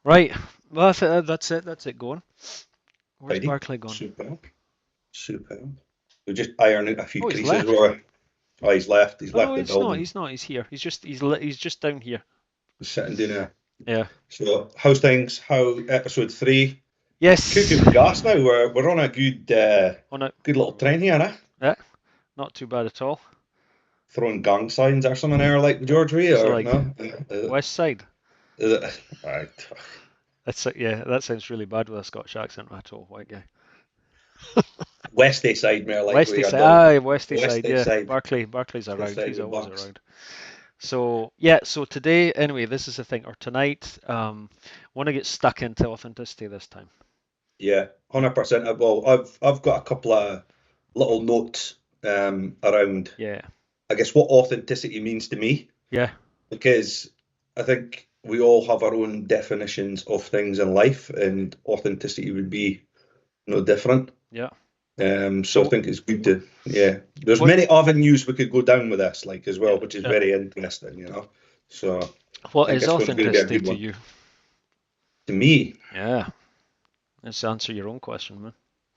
Right. Well, that's it. That's it going. Where's Tidy. Barclay gone? Superb. Superb. We just iron out a few Oh, he's creases left. where oh, he's left. He's Oh no, left the he's not. building. He's not. He's here. He's just down here. He's sitting down there. Yeah. So how's things? How episode 3? Yes. Cooking with gas now. We're on a On a good little trend here, eh? yeah, not too bad at all. Throwing gang signs or something there like George Ray So or like no? West Side. Right. Yeah, that sounds really bad with a Scottish accent, right? All white guy. Westy side more like Westy we are side. done. Westy side. Westy Yeah. side. Barclay's Westy around. side He's with always Bucks. around. So yeah. So today, anyway, this is the thing. Or tonight, want to get stuck into authenticity this time. Yeah, 100%. Well, I've got a couple of little notes around, Yeah. I guess, what authenticity means to me, Yeah. because I think we all have our own definitions of things in life, and authenticity would be no different. Yeah. So I So think it's good to, yeah. There's what many avenues we could go down with this, like as well, yeah, which is yeah. very interesting, you know. So I What think is this one's going to be a authenticity good to one. you? To me, Yeah. Let's answer your own question, man.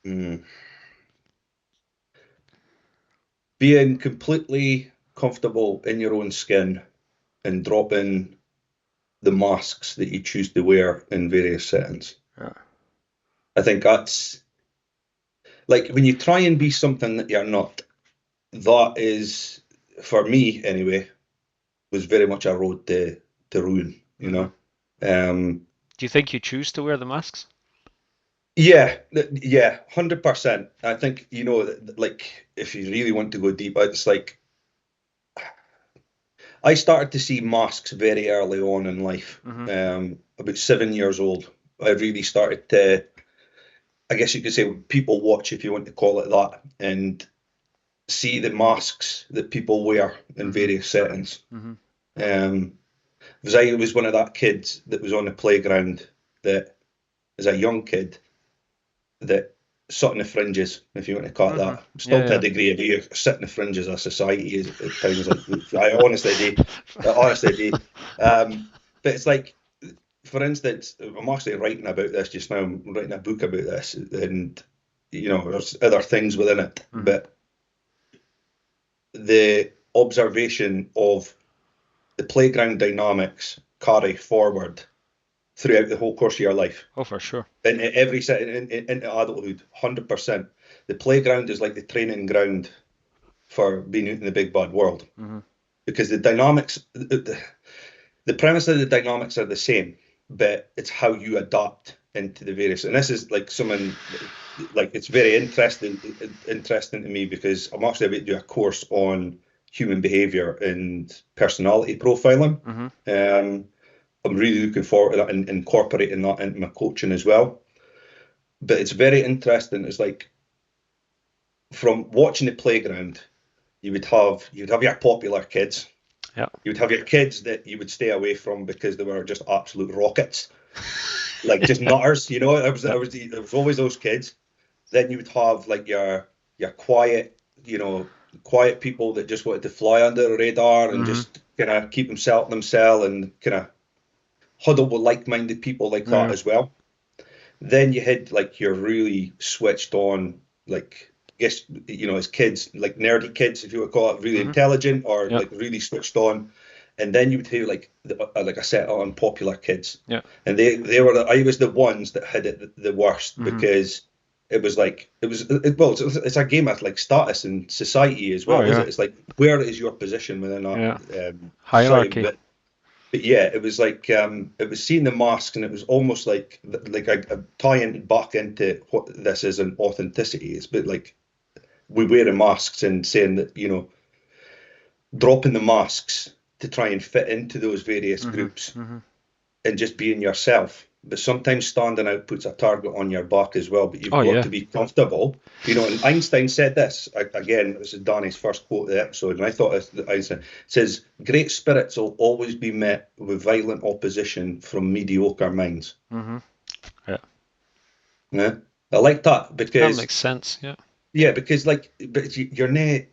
mm, being completely comfortable in your own skin and dropping the masks that you choose to wear in various settings. Yeah. I think that's like when you try and be something that you're not, that is, for me anyway, was very much a road to ruin, you Hmm. know. Um, Do you think you choose to wear the masks? yeah, 100%. I think, you know, like if you really want to go deep, it's like I started to see masks very early on in life. Hmm. About 7 years old, I really started to, I guess you could say, people watch, if you want to call it that, and see the masks that people wear in Hmm. various settings. Hmm. Um, because I was one of that kids that was on the playground that, as a young kid, that sat in the fringes, if you want to call it Hmm. that. Still Yeah, to a yeah. degree, I do sit in the fringes of society at times. Like I honestly do, I honestly do. But it's like, for instance, I'm actually writing about this just now. I'm writing a book about this, and you know, there's other things within it, Hmm. but the observation of the playground dynamics carry forward throughout the whole course of your life. Oh, for sure. In every set into adulthood, 100%. The playground is like the training ground for being out in the big bad world, Hmm. because the dynamics, the premise of the dynamics are the same, but it's how you adapt into the various. And this is like someone like it's very interesting to me because I'm actually about to do a course on human behavior and personality profiling. Hmm. Um, I'm really looking forward to that and incorporating that into my coaching as well. But it's very interesting. It's like from watching the playground, you'd have your popular kids. Yeah. You'd have your kids that you would stay away from because they were just absolute rockets, like just nutters. You know, Yeah. there was always those kids. Then you would have like your quiet, you know, quiet people that just wanted to fly under the radar and Hmm. just kind of keep themselves and kind of huddle with like-minded people like that Yeah. as well. Then you had like your really switched on, like I guess you know, as kids, like nerdy kids, if you would call it, really Hmm. intelligent or Yeah. like really switched on. And then you would have like a set on popular kids, Yeah. and I was the ones that had it the worst Hmm. because well, it's a game of like status and society as Oh, well, is yeah. it? It's like where is your position within Yeah. that society? Hierarchy. But yeah, it was like it was seeing the masks, and it was almost like a tying back into what this is an authenticity. It's a bit like we wearing masks and saying that, you know, dropping the masks to try and fit into those various Hmm. groups Hmm. and just being yourself. But sometimes standing out puts a target on your back as well. But you've Oh, got yeah. to be comfortable. You know, and Einstein said this again. This is Danny's first quote of the episode, and I thought Einstein says, "Great spirits will always be met with violent opposition from mediocre minds." Hmm. Yeah. Yeah, I like that That because makes sense. Yeah. yeah, because like, but you're not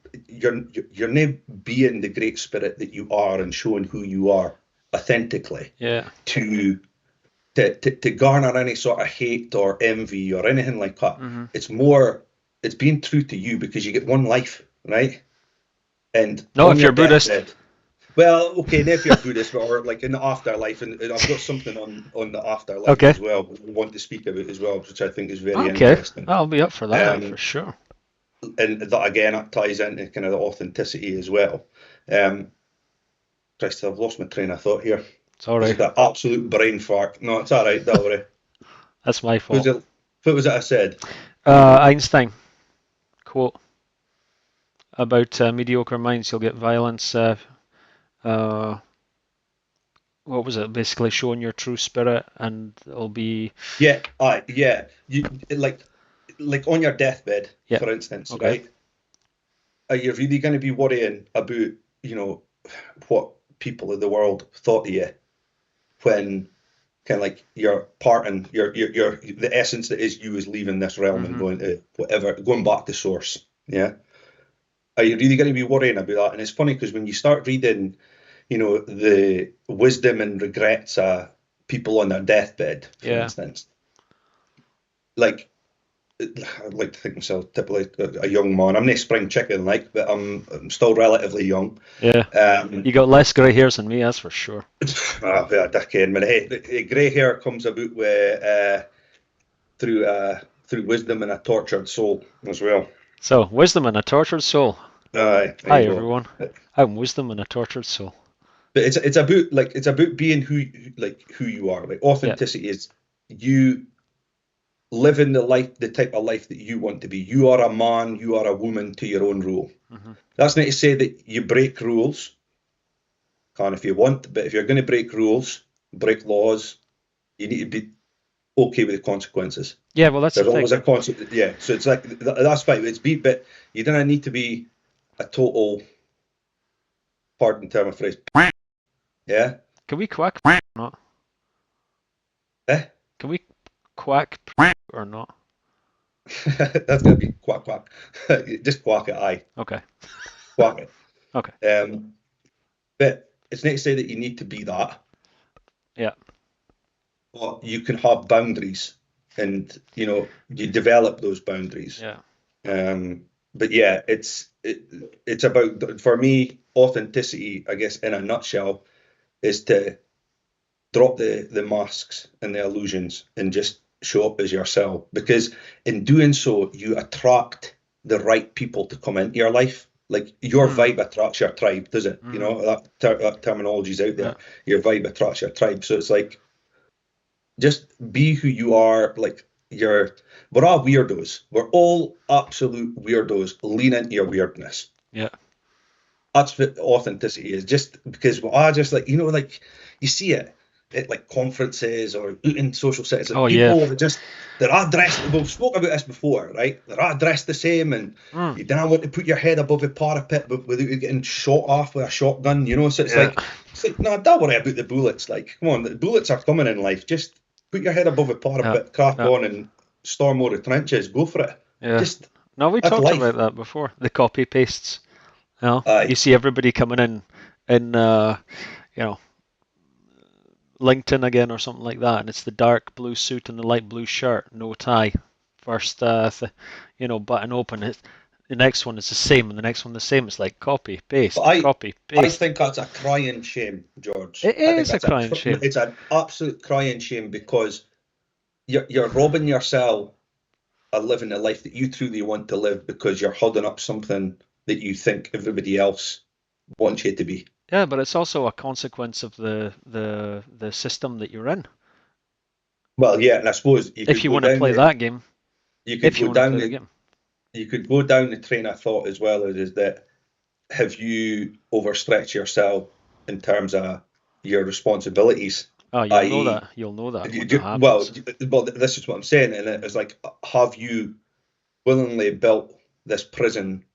being the great spirit that you are and showing who you are authentically Yeah. to to garner any sort of hate or envy or anything like that. Hmm. It's more, it's being true to you because you get one life, right? And No, on if your you're Buddhist. deathbed, well, okay, and if you're Buddhist or like in the afterlife, and I've got something on the afterlife Okay. as well, I want to speak about as well, which I think is very Okay. interesting. I'll be up for that for Um, sure. and that again, that ties into kind of the authenticity as well. Um, Christ, I've lost my train of thought here. This Sorry. is the absolute brain fart. No, it's all right, don't worry. That's my Who's fault. it? What was it I said? Einstein quote about mediocre minds, you'll get violence. Uh, what was it? Basically, showing your true spirit, and it'll be Yeah, yeah. You like on your deathbed, yeah. for instance, Okay. right? Are you really going to be worrying about, you know, what people in the world thought of you when kind of like you're parting, your the essence that is you is leaving this realm and Hmm. going to whatever, going back to source. Yeah. Are you really going to be worrying about that? And it's funny because when you start reading, you know, the wisdom and regrets of people on their deathbed, for Yeah. instance, like I like to think myself typically a young man. I'm no spring chicken like, but I'm still relatively young. Yeah. Um, You got less grey hairs than me, that's for sure. well, a decade, but hey, the grey hair comes about with through wisdom and a tortured soul as well. So, wisdom and a tortured soul. There Hi you go. everyone. I'm wisdom and a tortured soul. But it's about like it's about being who you are. Like Yeah. authenticity is you living the life, the type of life that you want to be. You are a man, you are a woman to your own rule. Hmm. That's not to say that you break rules, can if you want, but if you're going to break rules, break laws, you need to be okay with the consequences. Yeah. Well, that's the There's thing. always a consequence. Yeah, so it's like that's fine. It's be, but you don't need to be a total, pardon term of phrase. Yeah, Can we quack or not? eh? Can we quack or not? That's gonna be quack quack. Just quack it, aye, Okay. quack it. Okay. But it's not to say that you need to be that, Yeah. but you can have boundaries, and you know you develop those boundaries. Yeah. But yeah, it's about for me authenticity. I guess in a nutshell is to drop the masks and the illusions and just show up as yourself. Because in doing so, you attract the right people to come into your life. Like your Mm. vibe attracts your tribe, does it? You Hmm. know, that terminology's out Yeah. there. Your vibe attracts your tribe. So it's like just be who you are. Like we're all weirdos. We're all absolute weirdos. Lean into your weirdness. Yeah. That's what authenticity is. Just because I just like like you see it at like conferences or in social settings, like Oh yeah. people that just they're all dressed. We've spoken about this before, right? They're all dressed the same, and Mm. you don't want to put your head above the parapet without you getting shot off with a shotgun. So Yeah. it's like no, don't worry about the bullets. Like, come on, the bullets are coming in life. Just put your head above the Yeah. parapet, crack Yeah. on, and storm over the trenches. Go for it. Yeah. Just No, we that's talked life. about that before. The copy pastes. You Aye. see everybody coming in you know, LinkedIn again or something like that, and it's the dark blue suit and the light blue shirt, no tie. First, button open. The next one is the same, and the next one the same. It's like copy, But paste, I copy, I paste. think that's a crying shame, George. It I think is a that's crying shame. it's an absolute crying shame because you're robbing yourself of living the life that you truly want to live because you're holding up something that you think everybody else wants you to be. Yeah, but it's also a consequence of the system that you're in. Well, yeah, and I suppose If you want to play that game, you could if you go want to down play the the game. you could go down the train of thought as well as is that have you overstretched yourself in terms of your responsibilities, Oh, you'll know i.e. that. You'll know that when that You, well, happens. well, this is what I'm saying, and it's like, have you willingly built this prison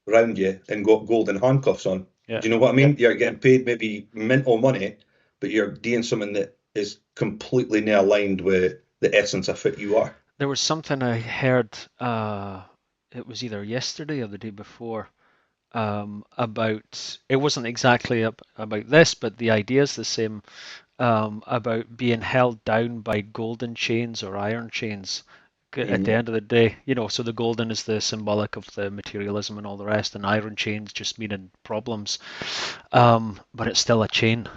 around you and got golden handcuffs on? Yeah. Do you know what I mean? You're getting paid maybe mental money, but you're doing something that is completely not aligned with the essence of who you are. There was something I heard. It was either yesterday or the day before. About it wasn't exactly about this, but the idea is the same. about being held down by golden chains or iron chains. At the Mm. end of the day, so the golden is the symbolic of the materialism and all the rest, and iron chains just meaning problems. But it's still a chain,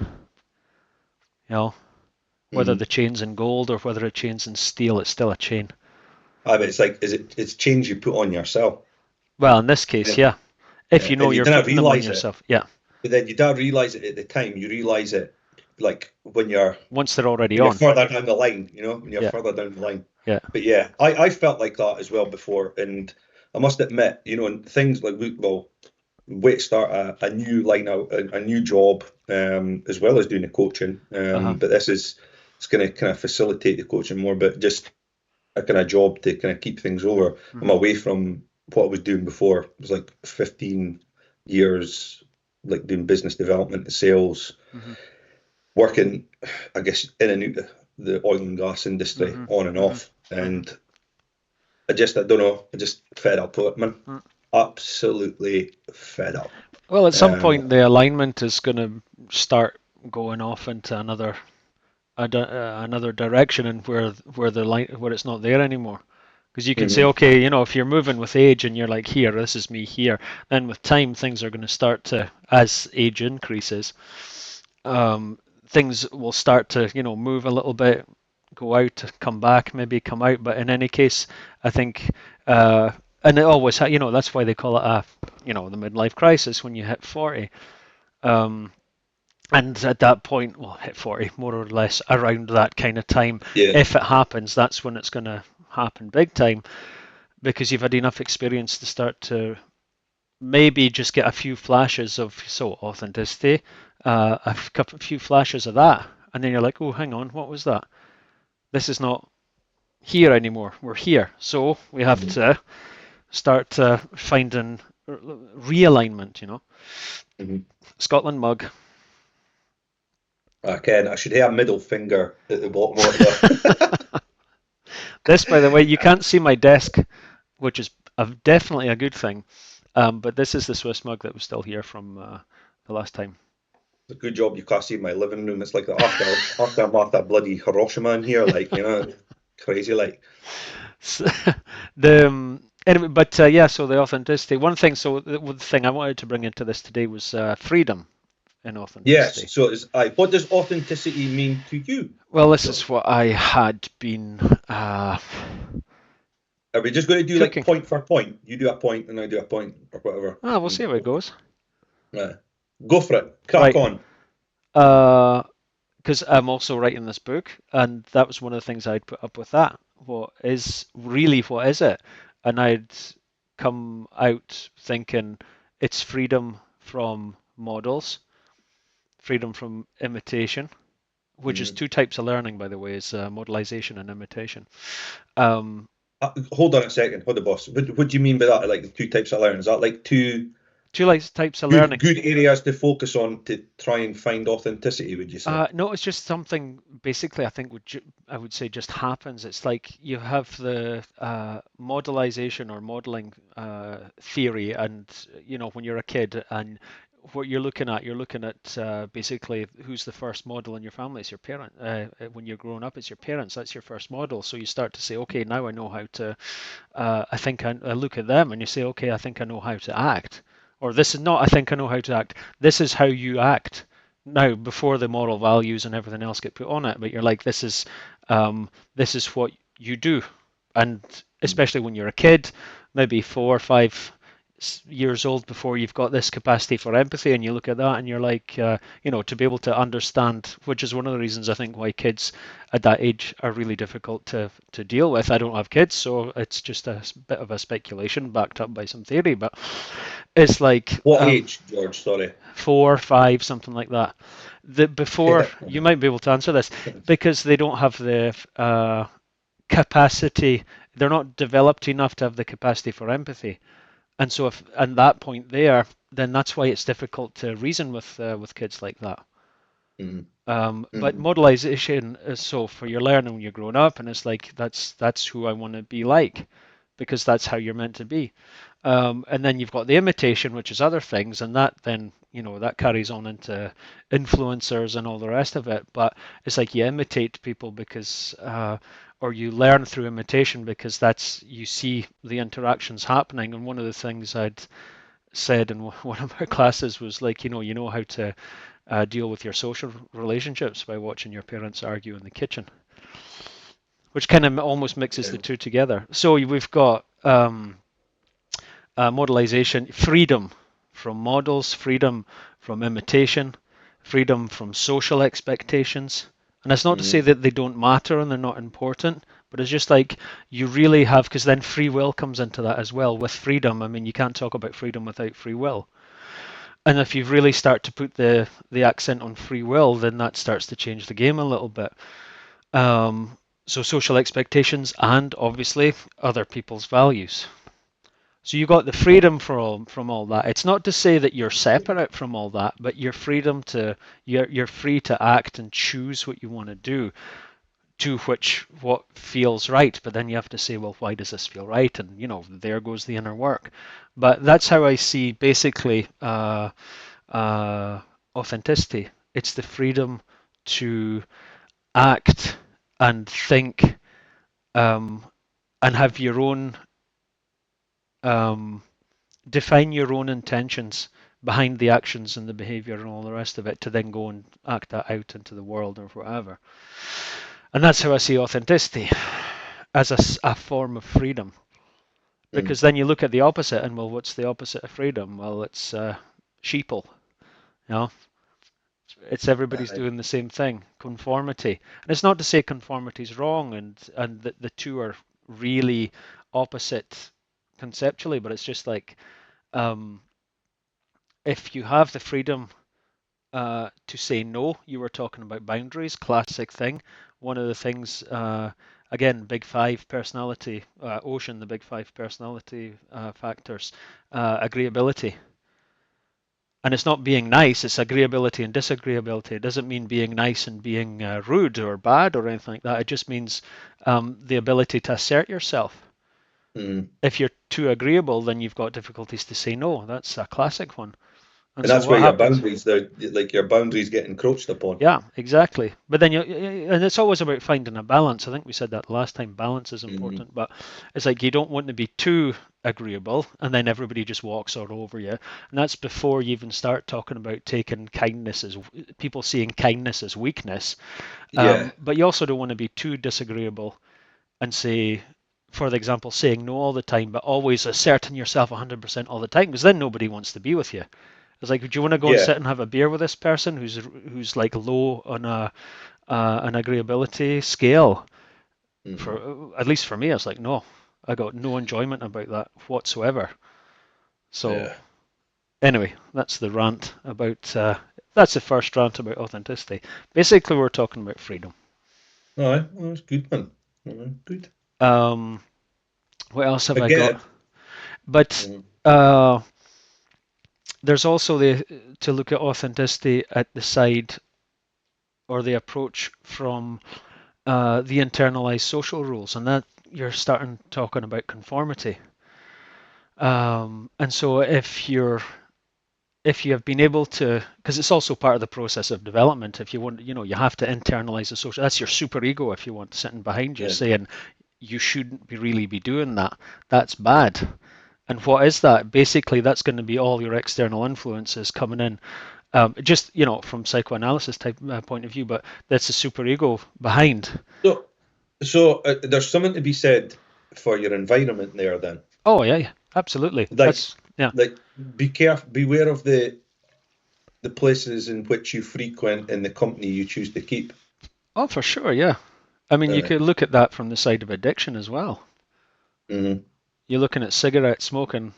you know. Whether the Mm. chain's in gold or whether the chain's in steel, it's still a chain. But it's like, it's change you put on yourself. Well, in this case, Yeah. yeah. If Yeah. you know And you you're didn't putting them on realize it, yourself, yeah. but then you don't realize it at the time. You realize it like Once they're already when you're on, further down the line, when you're yeah, further down the line. yeah, But yeah, I felt like that as well before. And I must admit, and things like, well, way to start a new line out, a new job, as well as doing the coaching. uh-huh, But it's going to kind of facilitate the coaching more, but just a kind of job to kind of keep things over. I'm hmm, away from what I was doing before. It was like 15 years, like doing business development, sales, hmm, working, I guess, in and out the oil and gas industry, hmm, on and hmm, off. hmm. And I don't know, I just fed up with it, man. Hmm. Absolutely fed up. Well, at some Um, point, the alignment is going to start going off into another direction, and where the line where it's not there anymore. Because you can say, mhm. okay, if you're moving with age and you're like, here, this is me here, then with time, things are going to start to, as age increases, um, things will start to, move a little bit, go out, come back, maybe come out. But in any case, I think, uh, and it always, that's why they call it the midlife crisis when you hit 40. Um, and at that point, well, hit 40, more or less around that kind of time. Yeah. If it happens, that's when it's going to happen big time because you've had enough experience to start to maybe just get a few flashes of authenticity, a few flashes of that, and then you're like, oh, hang on, what was that? This is not here anymore. We're here, so we have Mhm. to start finding realignment. Mhm. Scotland mug. I should have a middle finger at the bottom of the. This, by the way, you can't see my desk, which is definitely a good thing. But this is the Swiss mug that was still here from the last time. It's a good job you can't see my living room. It's like after bloody Hiroshima in here, like, crazy, like. the anyway, but yeah, so the authenticity. One thing, so the thing I wanted to bring into this today was freedom in Yes. authenticity. So what does authenticity mean to you, Well, this is George? what I had been uh, Are we just going to do like cooking. point for point? You do a point and I do a point or whatever. We'll see how it goes. Right. Go for it. Crack Right. on. Uh, because I'm also writing this book, and that was one of the things I'd put up with that. What is it? And I'd come out thinking it's freedom from models, freedom from imitation, which is Mhm. two types of learning, by the way, is modelization and imitation. Um, Hold on a second. Hold the boss. What do you mean by that? Like the two types of learning? Is that like two two types of good learning. good areas to focus on to try and find authenticity? Would you say? No, it's just something basically I think I would say just happens. It's like you have the modelization or modeling theory, and when you're a kid and what you're looking at basically who's the first model in your family. It's your parent. When you're growing up, it's your parents. That's your first model. So you start to say, okay, now I know how to I look at them and you say, okay, I think I know how to act. Or this is not, I think I know how to act. This is how you act. Now, before the moral values and everything else get put on it, but you're like, this is what you do. And Mm. especially when you're a kid, maybe 4 or 5 years old before you've got this capacity for empathy and you look at that and you're like to be able to understand, which is one of the reasons I think why kids at that age are really difficult to deal with. I don't have kids, so it's just a bit of a speculation backed up by some theory, but it's like What age, George? Sorry. 4, 5, something like that. The before you might be able to answer this because they don't have the capacity. They're not developed enough to have the capacity for empathy. And so, if at that point there, then that's why it's difficult to reason with kids like that. Mm. But Mm. modelization is so for your learning when you're growing up, and it's like that's who I want to be like, because that's how you're meant to be. And then you've got the imitation, which is other things, and that then that carries on into influencers and all the rest of it. But it's like you imitate people because, or you learn through imitation because that's you see the interactions happening. And one of the things I'd said in one of my classes was like, you know how to deal with your social relationships by watching your parents argue in the kitchen, which kind of almost mixes the Yeah. two together. So we've got modelization, freedom from models, freedom from imitation, freedom from social expectations. And it's not to say Mm. that they don't matter and they're not important, but it's just like you really have, because then free will comes into that as well. With freedom, I mean, you can't talk about freedom without free will. And if you really start to put the accent on free will, then that starts to change the game a little bit. So social expectations and obviously other people's values. So you got the freedom from all that. It's not to say that you're separate from all that, but you're free to act and choose what you want to do to which what feels right. But then you have to say, well, why does this feel right? And there goes the inner work. But that's how I see basically authenticity. It's the freedom to act and think um, and have your own um, define your own intentions behind the actions and the behavior and all the rest of it to then go and act that out into the world or whatever. And that's how I see authenticity as a form of freedom. Mm. Because then you look at the opposite and, well, what's the opposite of freedom? Well, it's sheeple. You know, it's everybody's Aye. doing the same thing. Conformity. And it's not to say conformity is wrong and that the two are really opposite conceptually, but it's just like um, if you have the freedom to say no. You were talking about boundaries, classic thing. One of the things, again, big five personality, Ocean, the big five personality factors, agreeability. And it's not being nice, it's agreeability and disagreeability. It doesn't mean being nice and being rude or bad or anything like that. It just means the ability to assert yourself. Mm. If you're too agreeable, then you've got difficulties to say no. That's a classic one. And And so that's where what your happens? boundaries, they're like your boundaries get encroached upon. Yeah, exactly. But then and it's always about finding a balance. I think we said that last time. Balance is Mm. important, but it's like you don't want to be too agreeable, and then everybody just walks all over you. And that's before you even start talking about taking kindness as people seeing kindness as weakness. Yeah, But you also don't want to be too disagreeable and say, for example, saying no all the time, but always asserting yourself 100% all the time, because then nobody wants to be with you. It's like, do you want to go and yeah. sit and have a beer with this person who's like low on an agreeability scale? Mm. For at least for me, it's like no, I got no enjoyment about that whatsoever. So Yeah. anyway, that's the rant about. That's the first rant about authenticity. Basically, we're talking about freedom. All right, well, that's good, man. All right, good. Um, what else have I I get got? it. But Mm. uh, there's also the to look at authenticity at the side or the approach from the internalized social rules, and that you're starting talking about conformity. And so if you have been able to, because it's also part of the process of development. If you want, you have to internalize the social. That's your super ego. If you want sitting behind you Yeah. saying you shouldn't really be doing that, that's bad. And what is that? Basically, that's going to be all your external influences coming in. Just from psychoanalysis type point of view, but that's the super ego behind. So there's something to be said for your environment there then. Oh yeah, yeah, absolutely. Like, That's yeah. like, be careful, beware of the places in which you frequent and the company you choose to keep. Oh, for sure, yeah. I mean, you Uh, could look at that from the side of addiction as well. mhm. You're looking at cigarette smoking,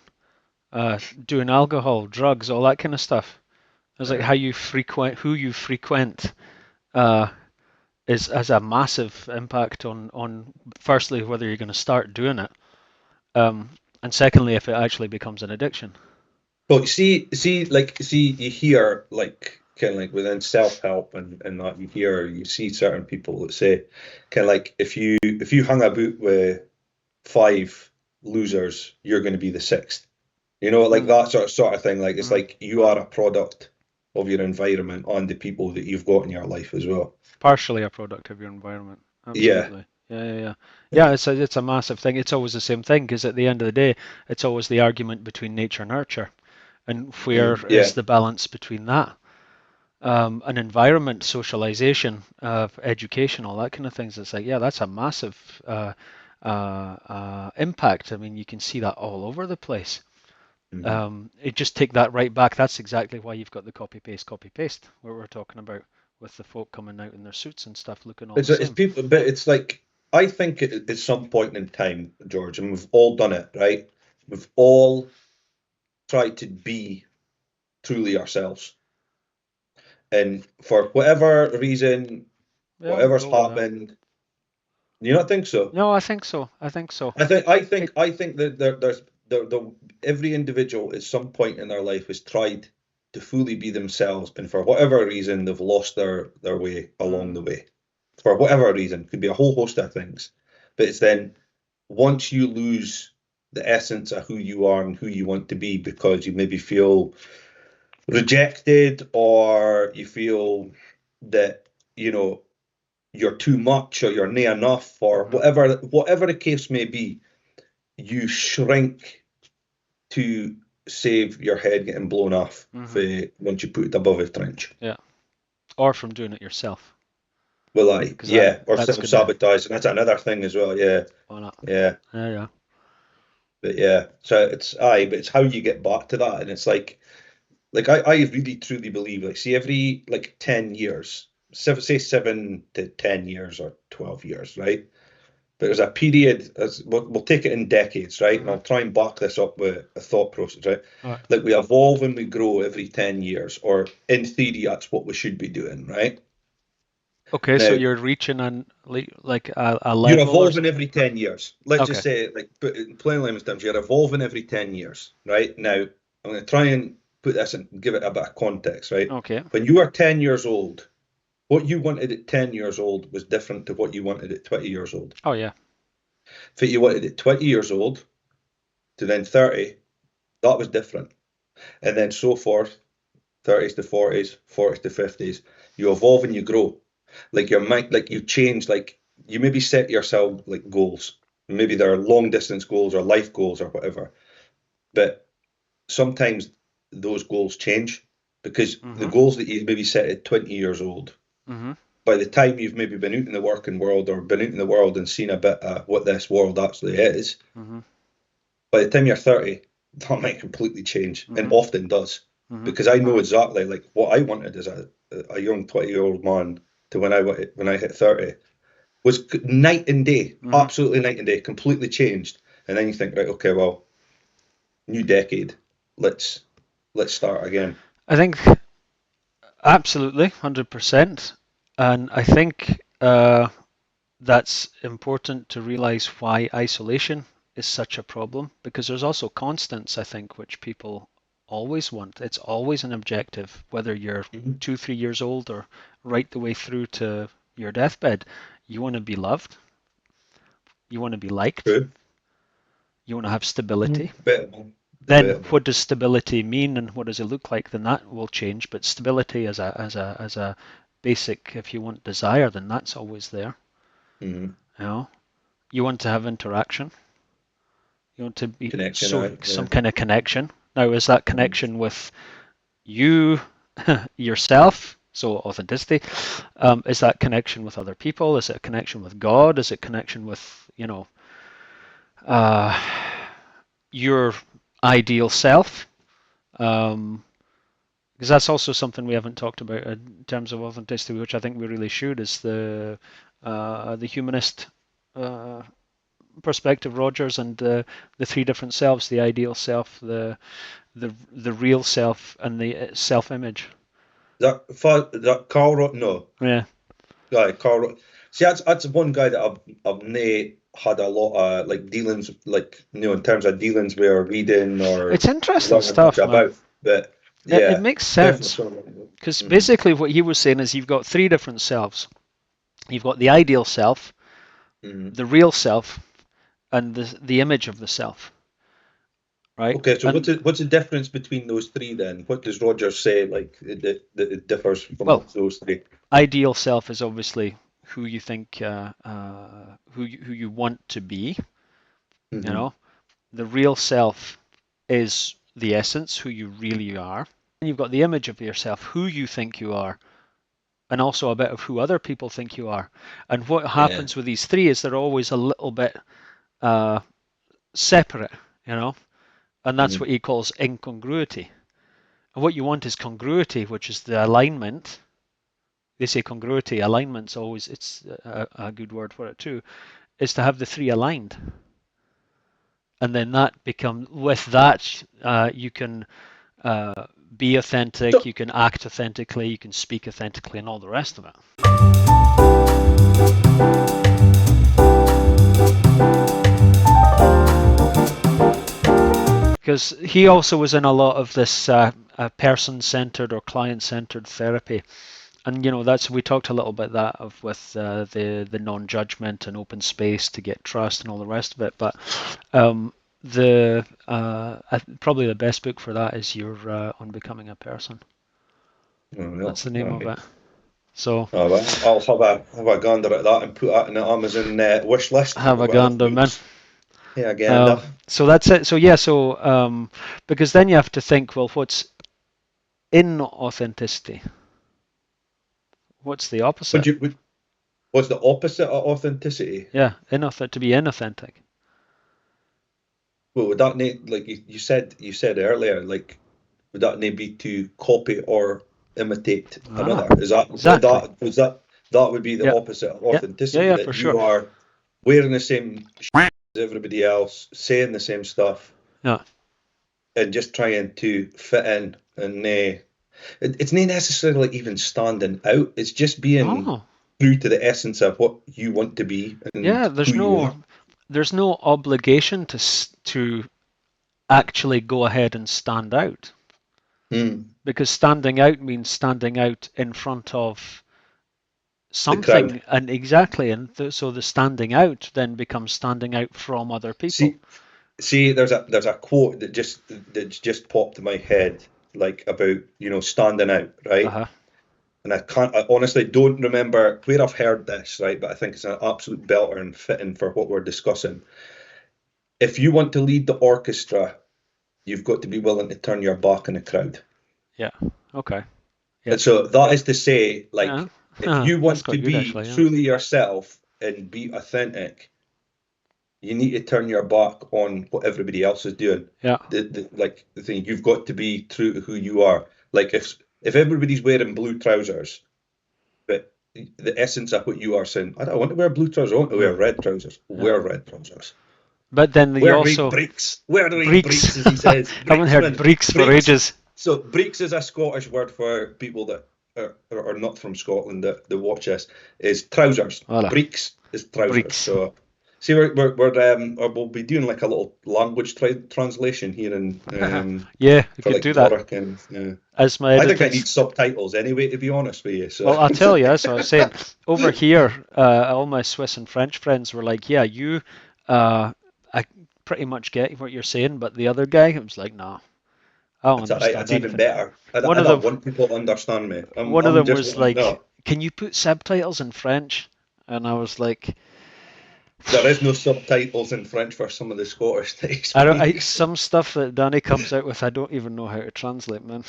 doing alcohol, drugs, all that kind of stuff. It's like how uh, you frequent, who you frequent, uh, is has a massive impact on firstly whether you're going to start doing it, um, and secondly if it actually becomes an addiction. but you hear like kind of like within self-help and that you see certain people that say kind of like if you hung about with five losers, you're going to be the sixth. You know, like Mm, that sort of thing. Like it's mm. like you are a product of your environment and the people that you've got in your life as well. Partially a product of your environment. Yeah. Absolutely. Yeah, yeah, yeah. Yeah, it's a massive thing. It's always the same thing because at the end of the day, it's always the argument between nature and nurture, and where is Yeah. the balance between that? An environment, socialization, education, all that kind of things. It's like, yeah, that's a massive impact. I mean, you can see that all over the place. Mhm. It just take that right back. That's exactly why you've got the copy paste, what we're talking about with the folk coming out in their suits and stuff, looking all the It's same. people, but it's like I think at some point in time, George, and we've all done it, right? We've all tried to be truly ourselves, and for whatever reason, Yeah, we'll whatever's go with that. happened, you not think so? No, I think so. I think so. It. I think that every individual at some point in their life has tried to fully be themselves, and for whatever reason, they've lost their way along Mm, the way. For whatever reason, could be a whole host of things. But it's then once you lose the essence of who you are and who you want to be because you maybe feel rejected or you feel that, you know, you're too much or you're not enough or hmm whatever the case may be, you shrink to save your head getting blown off for hmm once you put it above a trench. Yeah. Or from doing it yourself, Well, I because yeah, or that's gonna. self-sabotage, and that's another thing as well. Yeah, Why not? yeah, Yeah, yeah. but yeah. So but it's how you get back to that, and it's I really truly believe see every like 10 years, say 7 to 10 years or 12 years, right? But there's a period, we'll take it in decades, right? And hmm I'll try and back this up with a thought process, right? All right. Like we evolve and we grow every 10 years, or in theory, that's what we should be doing, right? Okay, so Now, you're reaching on like a you're level or evolving every 10 years. Let's just okay. say, like, put it in plain layman's terms, you're evolving every 10 years, right? Now, I'm going to try and put this and give it a bit of context, right? Okay. When you were 10 years old, what you wanted at 10 years old was different to what you wanted at 20 years old. Oh yeah. If you wanted at 20 years old to then 30, that was different. And then so forth, 30s to 40s, 40s to 50s. You evolve and you grow. Like your mind, like you change, like you maybe set yourself like goals. Maybe they're long distance goals or life goals or whatever. But sometimes those goals change because the hmm goals that you maybe set at 20 years old, hmm by the time you've maybe been out in the working world or been out in the world and seen a bit of what this world actually is, hmm by the time you're 30, that might completely change and hmm often does. hmm Because I know exactly like what I wanted as a young 20-year-old man to when I hit 30 was night and day, hmm absolutely night and day, completely changed. And then you think, right, okay, well, new decade, let's let's start again. I think absolutely 100%, and I think that's important to realize why isolation is such a problem because there's also constants, I think, which people always want. It's always an objective, whether you're Mhm. 2, 3 years old or right the way through to your deathbed. You want to be loved, you want to be liked, True. you want to have stability. Debatable. Then Debatable. what does stability mean and what does it look like? Then that will change. But stability as a basic, if you want, desire, then that's always there. Hmm. You know, you want to have interaction. You want to be Connection, so I yeah. some kind of connection. Now, is that Mhm. connection with you yourself? So authenticity. Is that connection with other people? Is it a connection with God? Is it connection with uh, your ideal self? Um, because that's also something we haven't talked about in terms of authenticity, which I think we really should, is the humanist uh, perspective, Rogers, and the three different selves: the ideal self, the real self, and the self-image. That Carl no, Yeah, guy, Carl. See, that's one guy that I've nae had a lot of like dealings, like in terms of dealings with or reading or it's interesting learning much stuff, man. about. But It yeah, makes definitely sense someone. because Mm-hmm. basically what he was saying is you've got three different selves. You've got the ideal self, Mm-hmm. the real self, and the image of the self, right? Okay, so And what's the difference between those three then? What does Rogers say like that it differs from well, those three? ideal self is obviously who you think who you want to be. You Hmm. know, the real self is the essence, who you really are. And you've got the image of yourself, who you think you are, and also a bit of who other people think you are. And what Yeah. happens with these three is they're always a little bit uh, separate, you know, and that's Hmm. what he calls incongruity. And what you want is congruity, which is the alignment. They say congruity, alignment's always it's a good word for it too. Is to have the three aligned, and then that become with that you can uh, be authentic, So, you can act authentically, you can speak authentically, and all the rest of it. Because he also was in a lot of this person-centered or client-centered therapy, and that's we talked a little bit that of with the non-judgment and open space to get trust and all the rest of it. But the probably the best book for that is your on becoming a person. oh, That's well, the name of okay. it. So Oh, well, I'll have a gander at that and put that in the Amazon wish list have a of gander, man. books. Yeah, gander. So that's it. So yeah, so because then you have to think, well, what's inauthenticity? What's the Would opposite? you? What's the opposite of authenticity? Yeah, to be inauthentic. Well, would that need like you said earlier, like would that need be to copy or imitate Ah, another? Is that exactly. that was that that would be the Yeah, opposite of yeah, yeah, authenticity, yeah, for that sure. you are wearing the same as everybody else, saying the same stuff, Yeah. and just trying to fit in. And it's not necessarily even standing out. It's just being No. true to the essence of what you want to be Yeah, and who you are. there's no obligation to actually go ahead and stand out Mm. because standing out means standing out in front of The crowd. something and exactly so the standing out then becomes standing out from other people. See, See, there's a quote that's just popped in my head, like about standing out, right? Uh-huh. And I honestly don't remember where I've heard this, right? But I think it's an absolute belter and fitting for what we're discussing. If you want to lead the orchestra, you've got to be willing to turn your back on the crowd. Yeah. Okay. And Yep. so that is to say, Yeah. like, if you That's want to quite good be actually, yeah. truly yourself and be authentic, you need to turn your back on what everybody else is doing. Yeah. Like the thing, you've got to be true to who you are. Like if everybody's wearing blue trousers, but the essence of what you are saying, I don't want to wear blue trousers. I want to Mm, wear red trousers. yeah. Wear red trousers. But then you Wear red also breeks. Wear red breeks. breeks, as he says. Haven't heard Breeksman. breeks for Breeks. ages. So breeks is a Scottish word for people that are not from Scotland that watch us. Is trousers. Voilà. Breeks is trousers. Breeks. So see, we'll be doing like a little language translation here in Yeah, we for could like do that. Doric and As my I think I editors. need subtitles anyway, to be honest with you. So Well, I'll tell you, that's what I was saying. Over here, all my Swiss and French friends were like, "Yeah, I pretty much get what you're saying," but the other guy was like, "No, I don't that's all right. understand That's even anything." better. One I of them, don't want people to understand me. I'm one of I'm them just was wanting like, no. "Can you put subtitles in French?" And I was like, There is no subtitles in French for some of the Scottish that he "I don't. speaks. Some stuff that Danny comes out with, I don't even know how to translate, man."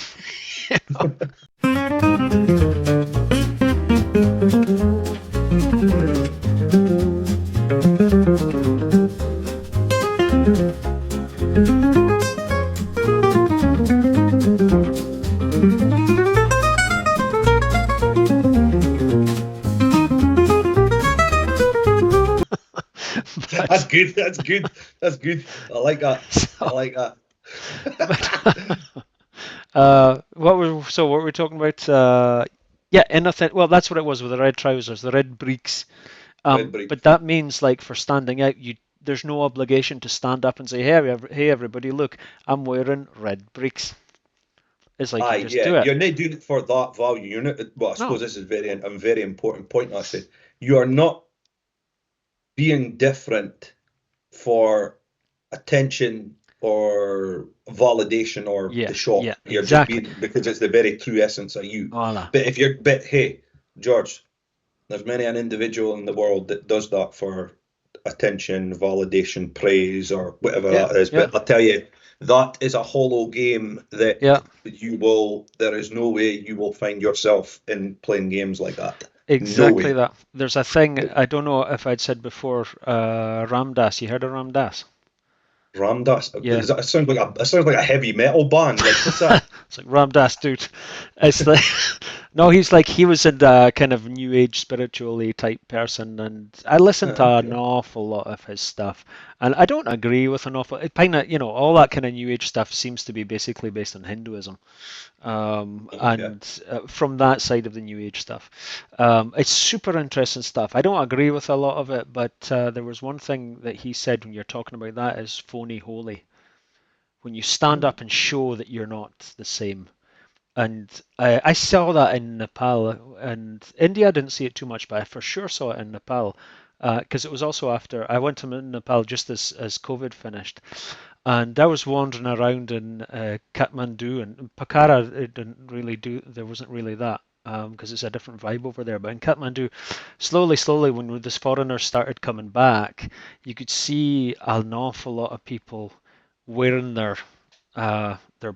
That's but, good. That's good. That's good. I like that. I so, like that. but what were we talking about? Yeah, inauthentic. Well, that's what it was with the red trousers, the red breeks. Red But breeks. that means like for standing out, there's no obligation to stand up and say, hey everybody, look, I'm wearing red breeks. It's like you Aye, just yeah. do it. You're not doing it for that value. You're not. Well, I No, suppose this is a very important point. Actually, you are not being different for attention or validation or Yeah, to shock. yeah, You're just exactly. being because it's the very true essence of you. Voila. But hey, George, there's many an individual in the world that does that for attention, validation, praise, or whatever Yeah, that is. yeah, But I tell you, that is a hollow game yeah. that there is no way you will find yourself in playing games like that. No Exactly way. that. There's a thing, I don't know if I'd said before, Ramdas. You heard of Ramdas? Ramdas, Yeah. it sounds like a heavy metal band. Like, what's that? It's like Ramdas, dude. It's like no, he was in the kind of new age spiritually type person, and I listened to an Okay. awful lot of his stuff, and I don't agree with an awful. It kind of all that kind of new age stuff seems to be basically based on Hinduism, Okay. and from that side of the new age stuff, it's super interesting stuff. I don't agree with a lot of it, but there was one thing that he said when you're talking about that is phony holy. When you stand up and show that you're not the same, and I saw that in Nepal and India. I didn't see it too much, but I for sure saw it in Nepal because it was also after I went to Nepal just as COVID finished, and I was wandering around in Kathmandu and Pokhara. It didn't really do. There wasn't really that because it's a different vibe over there. But in Kathmandu, slowly, when this foreigners started coming back, you could see an awful lot of people wearing their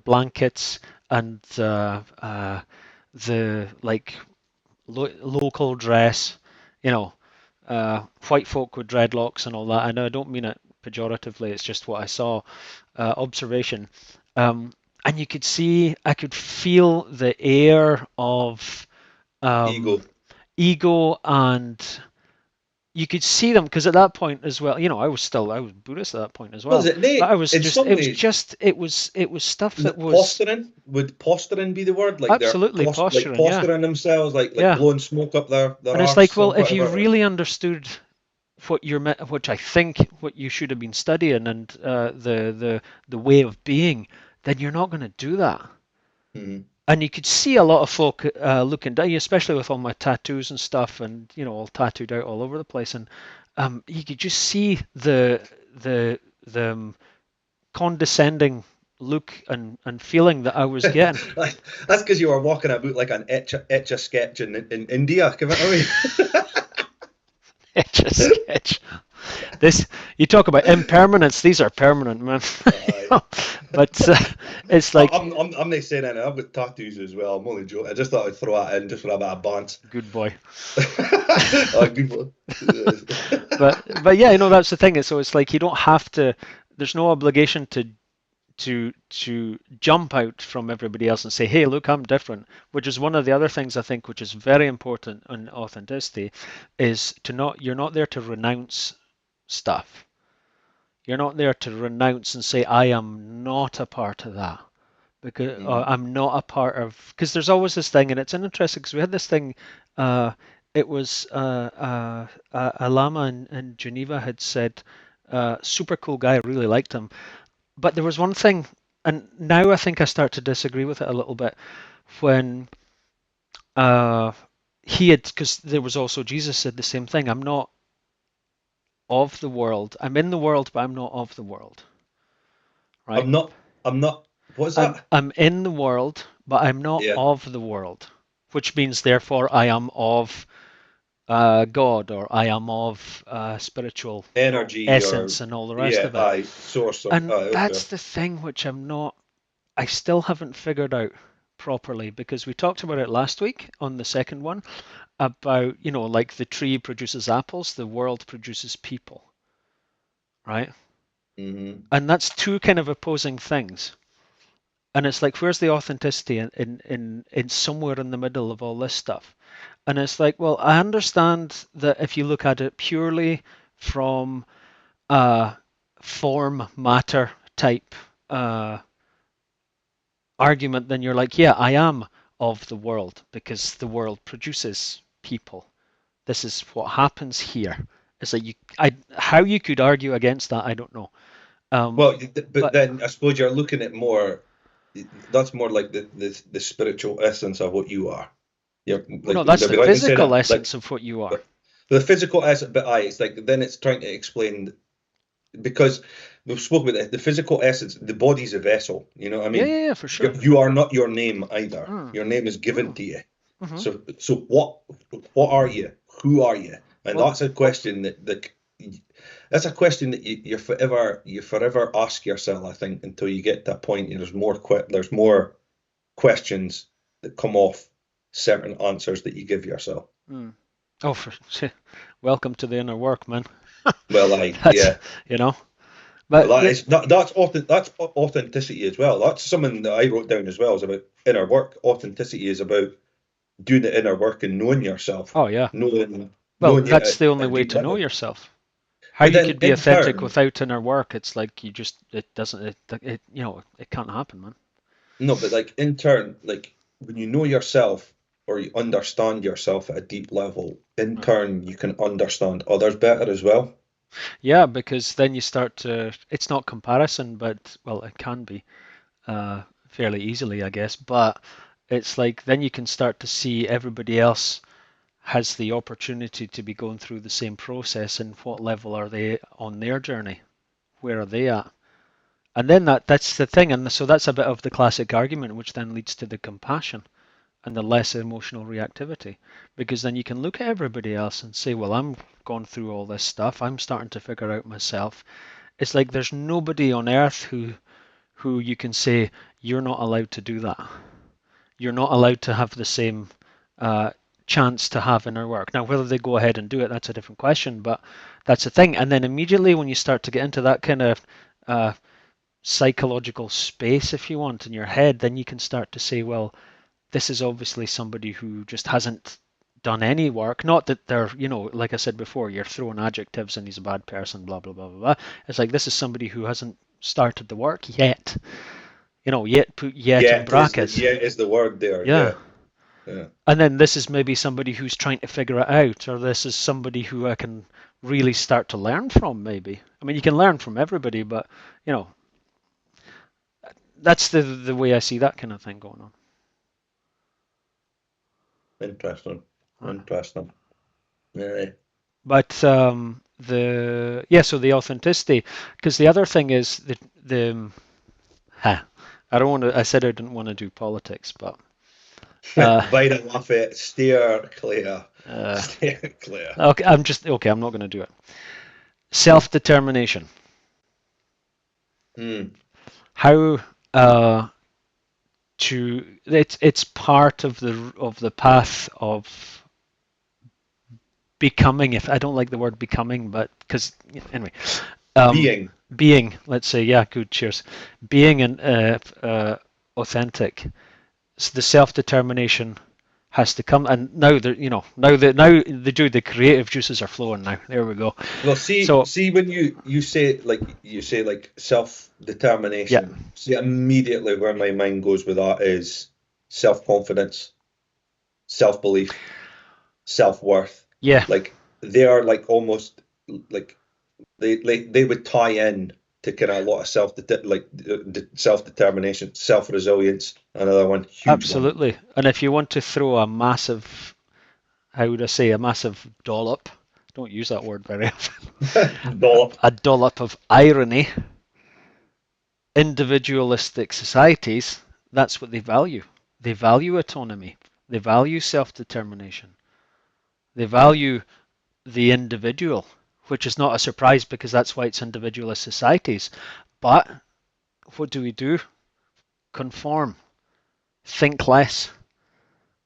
blankets and the like local dress, you know, white folk with dreadlocks and all that. I know I don't mean it pejoratively. It's just what I saw, observation, and you could see, I could feel the air of um, Ego. ego, and you could see them because at that point as well, I was Buddhist at that point as What is well, it, but I Nate? was In just, some ways, it was stuff that was posturing would posturing be the word? Like they're absolutely posturing, yeah, posturing themselves, like yeah. blowing smoke up their And it's like, arse or well, if you whatever. really understood which I think what you should have been studying, and the way of being, then you're not going to do that. Hmm. And you could see a lot of folk looking down, especially with all my tattoos and stuff, and all tattooed out all over the place, and you could just see the the condescending look and feeling that I was getting. That's because you were walking about like an etch a sketch in India. Come on, me. Etch a sketch. This you talk about impermanence. These are permanent, man. Aye. But it's like I'm not saying anything. I've got tattoos as well. I'm only joking. I just thought I'd throw that in just for a bit of bant. good boy. Good one. But yeah, that's the thing. So it's like you don't have to. There's no obligation to jump out from everybody else and say, "Hey, look, I'm different." Which is one of the other things I think, which is very important in authenticity, is to not. You're not there to renounce stuff. You're not there to renounce and say, "I am not a part of that." Because Mhm. I'm not a part of, because there's always this thing, and it's an interesting because we had this thing. Uh, it was a lama in Geneva had said, super cool guy, I really liked him. But there was one thing, and now I think I start to disagree with it a little bit. When uh, he had, because there was also Jesus said the same thing. I'm not of the world. I'm in the world, but I'm not of the world. Right? I'm not. I'm not. What's I'm that? I'm in the world, but I'm not Yeah. of the world, which means therefore I am of God, or I am of spiritual Energy or essence and all the rest yeah. of it. Aye. Source of. And Aye. Okay. that's the thing which I still haven't figured out properly, because we talked about it last week on the second one about, like the tree produces apples, the world produces people, right? Hmm. And that's two kind of opposing things. And it's like, where's the authenticity in somewhere in the middle of all this stuff? And it's like, well, I understand that if you look at it purely from a form matter type uh, argument, then you're like, yeah, I am of the world because the world produces people. This is what happens here. It's like how you could argue against that, I don't know. Um, Well, but but then I suppose you're looking at more. That's more like the spiritual essence of what you are. Yeah, well, like no, that's would I the be right in saying physical that? Like essence of what you are. the physical essence, but aye, it's like then it's trying to explain. because we've spoken about the physical essence. The body's a vessel. You know what I Yeah, mean? yeah, yeah, for sure. You are not your name either. Mm, Your name is given mm, to you. hmm. So what are you? Who are you? And Well, that's a question that's a question that you forever ask yourself. I think until you get to a point, there's more questions that come off certain answers that you give yourself. mm. Oh, for welcome to the inner work, man. Well, That's, yeah. you know, Well, but that's authenticity as well. That's something that I wrote down as well. Is about inner work. Authenticity is about doing the inner work and knowing yourself, oh yeah. knowing Well, knowing you that's at the only a way deep to know level. yourself. How But you then could be in authentic turn, without inner work, it's like it doesn't, it can't happen, man. no, but like in turn, like when you know yourself or you understand yourself at a deep level, in Right. turn you can understand others better as well. Yeah, because then you start to, it's not comparison, but, well, it can be fairly easily, I guess, but it's like then you can start to see everybody else has the opportunity to be going through the same process and what level are they on their journey? Where are they at? And then that's the thing, and so that's a bit of the classic argument, which then leads to the compassion and the less emotional reactivity. Because then you can look at everybody else and say, well, I'm going through all this stuff. I'm starting to figure out myself. It's like there's nobody on earth who you can say you're not allowed to do that. You're not allowed to have the same uh, chance to have inner work. Now, whether they go ahead and do it, that's a different question, but that's the thing. And then immediately when you start to get into that kind of uh, psychological space, if you want, in your head, then you can start to say, well, this is obviously somebody who just hasn't done any work. Not that they're, like I said before, you're throwing adjectives and he's a bad person, blah, blah, blah, blah, blah. It's like this is somebody who hasn't started the work yet. Yet put yet in brackets. Yet is the word there. Yeah. Yeah, yeah. And then this is maybe somebody who's trying to figure it out, or this is somebody who I can really start to learn from, maybe. I mean, you can learn from everybody, but, you know, that's the way I see that kind of thing going on. Interesting. Right. Interesting. Yeah. But so the authenticity, because the other thing is the huh, I don't want to. I said I didn't want to do politics, but uh, Bite off it. Steer clear. uh, Steer clear. okay, okay. I'm not going to do it. Self determination. Mm. How it's part of the path of becoming. If I don't like the word becoming, but because anyway, um, Being. being. Let's say, yeah, good. Cheers. Being an authentic. So the self determination has to come, and now the creative juices are flowing now. There we go. Well, see, So see when you say yeah, self-determination. See, immediately where my mind goes with that is self-confidence, self-belief, self-worth. yeah, Like they are like almost like they would tie in to kind of a lot of self-determination, self-resilience. Another one, huge one. absolutely. And if you want to throw a massive, how would I say, a massive dollop, don't use that word very often, Dollop. a dollop of irony, individualistic societies, that's what they value. They value autonomy. They value self-determination. They value the individual, which is not a surprise because that's why it's individualist societies. But what do we do? Conform, think less.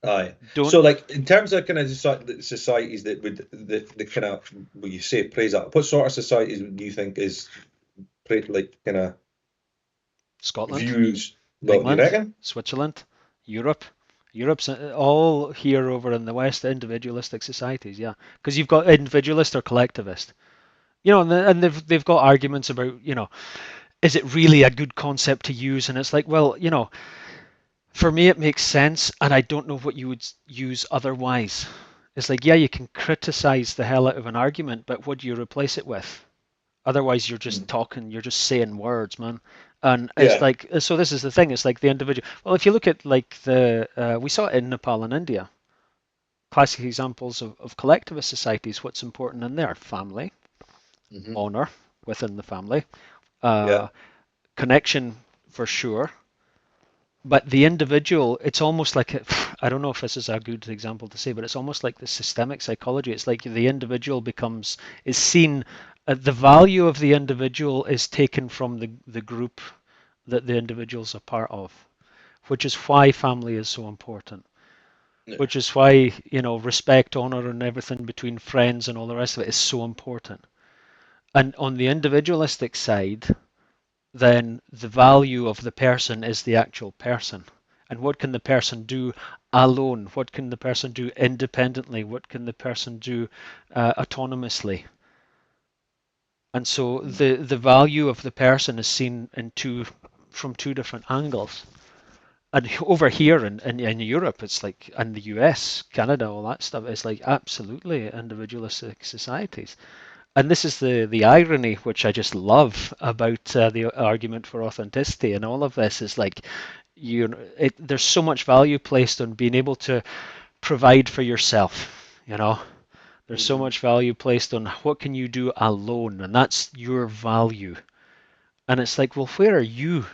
Aye. Don't So, like, in terms of kind of societies that would the kind of what you say praise that, what sort of societies do you think is like kind of Scotland, views? Well, you England, reckon? Switzerland, Europe. Europe's all here over in the West, individualistic societies, yeah, because you've got individualist or collectivist, and they've got arguments about, is it really a good concept to use? And it's like, well, for me, it makes sense, and I don't know what you would use otherwise. It's like, yeah, you can criticize the hell out of an argument, but what do you replace it with? Otherwise, you're just Mm. talking, you're just saying words, man. And it's Yeah. like, so this is the thing. It's like the individual. Well, if you look at like we saw it in Nepal and India, classic examples of collectivist societies. What's important in there? Family, Hmm. honor. within the family, Yeah. uh, connection for sure. But the individual, it's almost like I don't know if this is a good example to say, but it's almost like the systemic psychology. It's like the individual becomes is seen. The value of the individual is taken from the group that the individual's a part of, which is why family is so important. Yeah. Which is why respect, honor, and everything between friends and all the rest of it is so important. And on the individualistic side, then the value of the person is the actual person. And what can the person do alone? What can the person do independently? What can the person do autonomously? And so the value of the person is seen from two different angles. And over here in Europe, it's like, and the US, Canada, all that stuff, it's like absolutely individualistic societies. And this is the irony, which I just love about the argument for authenticity and all of this is like there's so much value placed on being able to provide for yourself. There's so Mhm. much value placed on what can you do alone, and that's your value. And it's like, well, where are you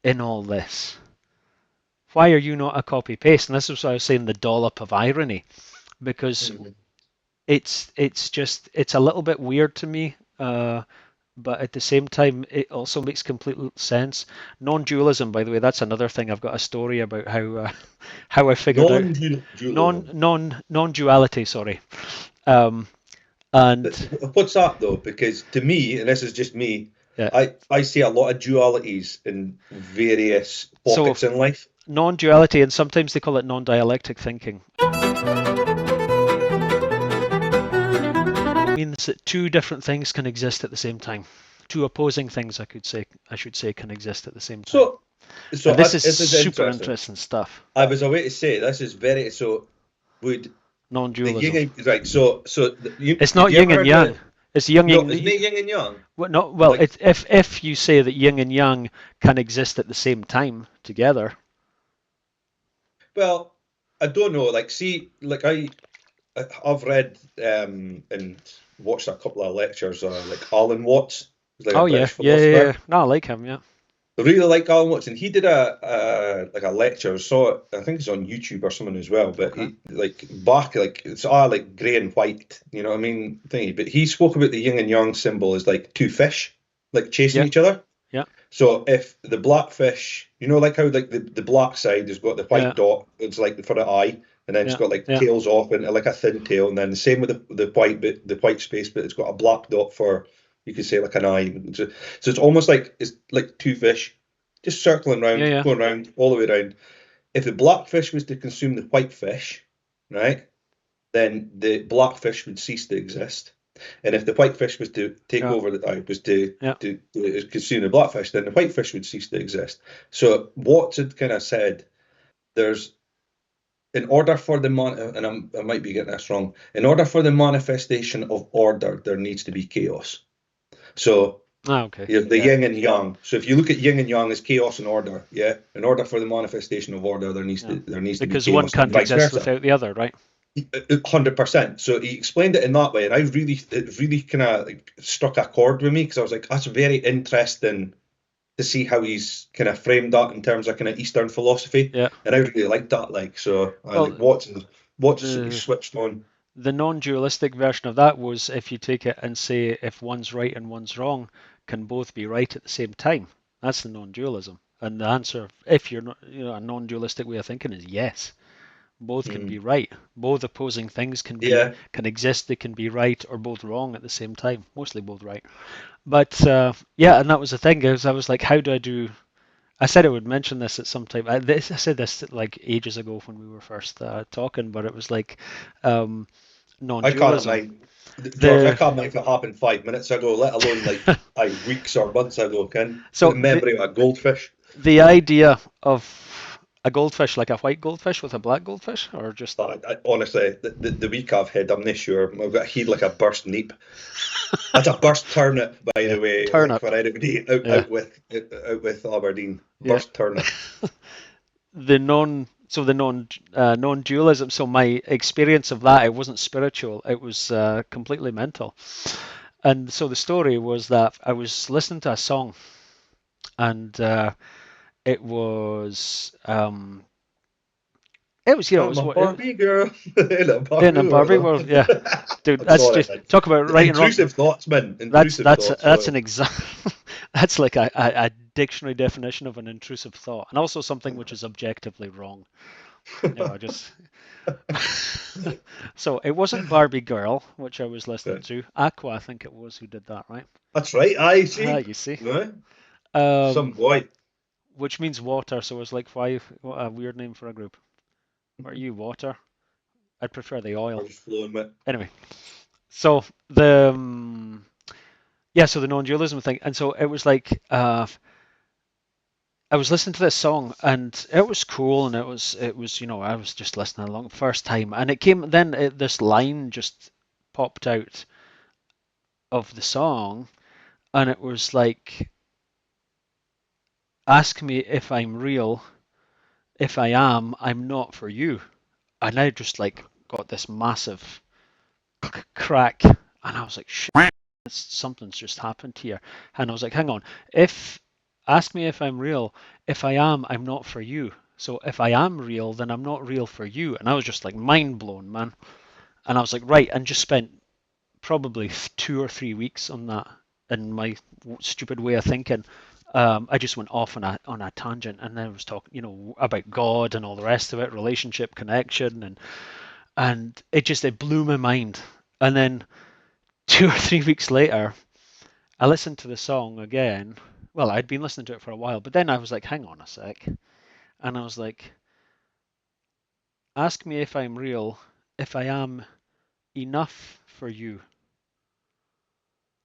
in all this? Why are you not a copy paste? And this is what I was saying, the dollop of irony, because Mhm. it's a little bit weird to me. But at the same time, it also makes complete sense. Non-dualism, by the way, that's another thing. I've got a story about how I figured out Non-dualism. non-duality. Sorry, um, and What's that though? Because to me, and this is just me, yeah. I see a lot of dualities in various So pockets in life. non-duality, and sometimes they call it non-dialectic thinking, means that two different things can exist at the same time. Two opposing things, I should say, can exist at the same time. So, And so this is this is super interesting. interesting stuff. I was away to say this is very so. Would the Non-dualism. yin and right? So It's not you yin ever and heard yang. the It's yin no? and Isn't it yin and yang? well, no. Well, Like, if you say that yin and yang can exist at the same time together. well, I don't know. Like, see, like I've read and watched a couple of lectures. Like Alan Watts, who's like a Oh yeah, British yeah, yeah, yeah. philosopher. No, I like him. Yeah. I really like Alan Watts, and he did a like a lecture. Saw it. I think it's on YouTube or something as well. But Okay. he like back like it's all like grey and white. You know what I mean? Thingy. But he spoke about the yin and yang symbol as like two fish like chasing Yeah. each other. Yeah. So if the blackfish, like how like the black side has got the Yeah. white dot, it's like for the eye, and then it's Yeah. got like Yeah. tails off and like a thin tail, and then the same with the white bit, the white space, but it's got a black dot for you could say like an eye. So it's almost like it's like two fish just circling Yeah. round, Yeah. going round all the way around. If the blackfish was to consume the white fish, right, then the blackfish would cease to exist. And if the whitefish was to take Yeah. over was to, Yeah. to consume the blackfish, then the whitefish would cease to exist. So Watts had kind of said there's in order for and I might be getting this wrong, in order for the manifestation of order, there needs to be chaos. So Ah, okay. you have the Yeah. yin and yang. So if you look at yin and yang as chaos and order, yeah, in order for the manifestation of order, Yeah. there needs to be Because one chaos and can't vice exist versa. without the other, right? 100%. So he explained it in that way, and it really kind of like struck a chord with me because I was like, that's very interesting to see how he's kind of framed that in terms of kind of Eastern philosophy, Yeah. and I really liked that. Like, so I like Well, Watts he the switched on. the non-dualistic version of that was if you take it and say if one's right and one's wrong, can both be right at the same time. That's the non-dualism. And the answer, if you're not, a non-dualistic way of thinking is yes. Both can be Hmm. right. Both opposing things Yeah, can exist. They can be right or both wrong at the same time. Mostly both right. But yeah, and that was the thing. I was like, how do I do? I said I would mention this at some time. I said this like ages ago when we were first talking, but it was like um, I can't non-dualism. mind George. I The can't mind if it happened 5 minutes ago, let alone like weeks or months ago. Ken, got so the memory of a goldfish. the idea of a goldfish, like a white goldfish with a black goldfish, or just Honestly, the week I've had, I'm not sure. I've got a head like a burst neep. That's a burst turnip, by yeah, the way. Like for turnip. anybody Yeah, out with Aberdeen, yeah. burst turnip. The non-dualism. So my experience of that, it wasn't spiritual. It was completely mental. And so the story was that I was listening to a song, and it was it I'm was a what it was Barbie girl in a in a Barbie Barbie world. world. Yeah, dude, I'm that's sorry, just man. talk about right and wrong. Intrusive thoughts, man. That's Intrusive that's thoughts. that's an Sorry. example. That's like a dictionary definition of an intrusive thought, and also something which is objectively wrong. I just so it wasn't Barbie Girl, which I was listening to. Aqua, I think it was who did that, right? That's right. I Ah, see. you see. Right? Some Um, boy. which means water, so it's like why what a weird name for a group. What are you, water? I'd prefer the I oil. was flowing with. Anyway, so the yeah, so the non-dualism thing, and so it was like I was listening to this song and it was cool and it was I was just listening along first time and it came then this line just popped out of the song and it was like ask me if I'm real. If I am, I'm not for you. And I just like got this massive crack and I was like shit, something's just happened here. And I was like, hang on, if ask me if I'm real. If I am, I'm not for you. So if I am real, then I'm not real for you. And I was just like mind blown, man. And I was like, right, and just spent probably 2 or 3 weeks on that in my stupid way of thinking. I just went off on a tangent and then was talking, about God and all the rest of it, relationship, connection, and it blew my mind. And then 2 or 3 weeks later, I listened to the song again. Well, I'd been listening to it for a while, but then I was like, hang on a sec. And I was like, ask me if I'm real, if I am enough for you.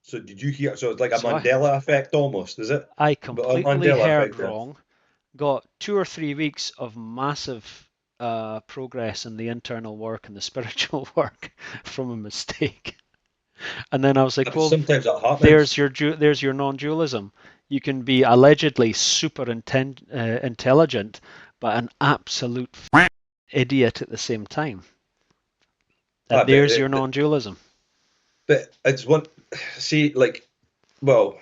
So did you hear? So it's like a So Mandela effect almost, is it? I But a completely Mandela heard effect, yeah. wrong, got 2 or 3 weeks of massive progress in the internal work and the spiritual work from a mistake. And then I was like, well, Sometimes that happens. there's your non-dualism. You can be allegedly super intelligent, but an absolute idiot at the same time. I And bet there's your it, non-dualism. but it's one. See, like, well,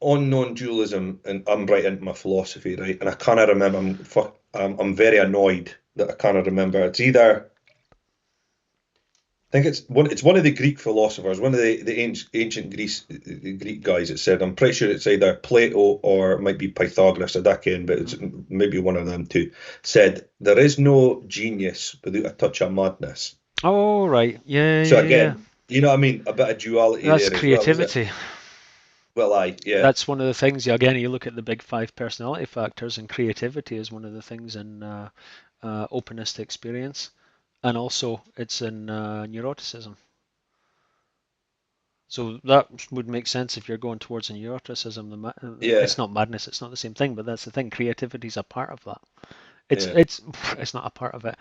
on non-dualism, and I'm right into my philosophy, right? And I kind of remember. I'm very annoyed that I kind of remember. It's either I think it's one of the Greek philosophers, one of the ancient Greek guys that said, I'm pretty sure it's either Plato or it might be Pythagoras at that end, but it's Mhm. maybe one of them two, said there is no genius without a touch of madness. Oh, right. Yeah, So yeah, yeah. again, you know what I mean? A bit of duality That's there as well, is it? creativity. Well, I yeah, That's one of the things. Yeah, again, you look at the big five personality factors, and creativity is one of the things in openness to experience, and also it's in neuroticism. So that would make sense if you're going towards a neuroticism. It's yeah, not madness; it's not the same thing, but that's the thing. Creativity is a part of that. It's yeah. it's it's not a part of it.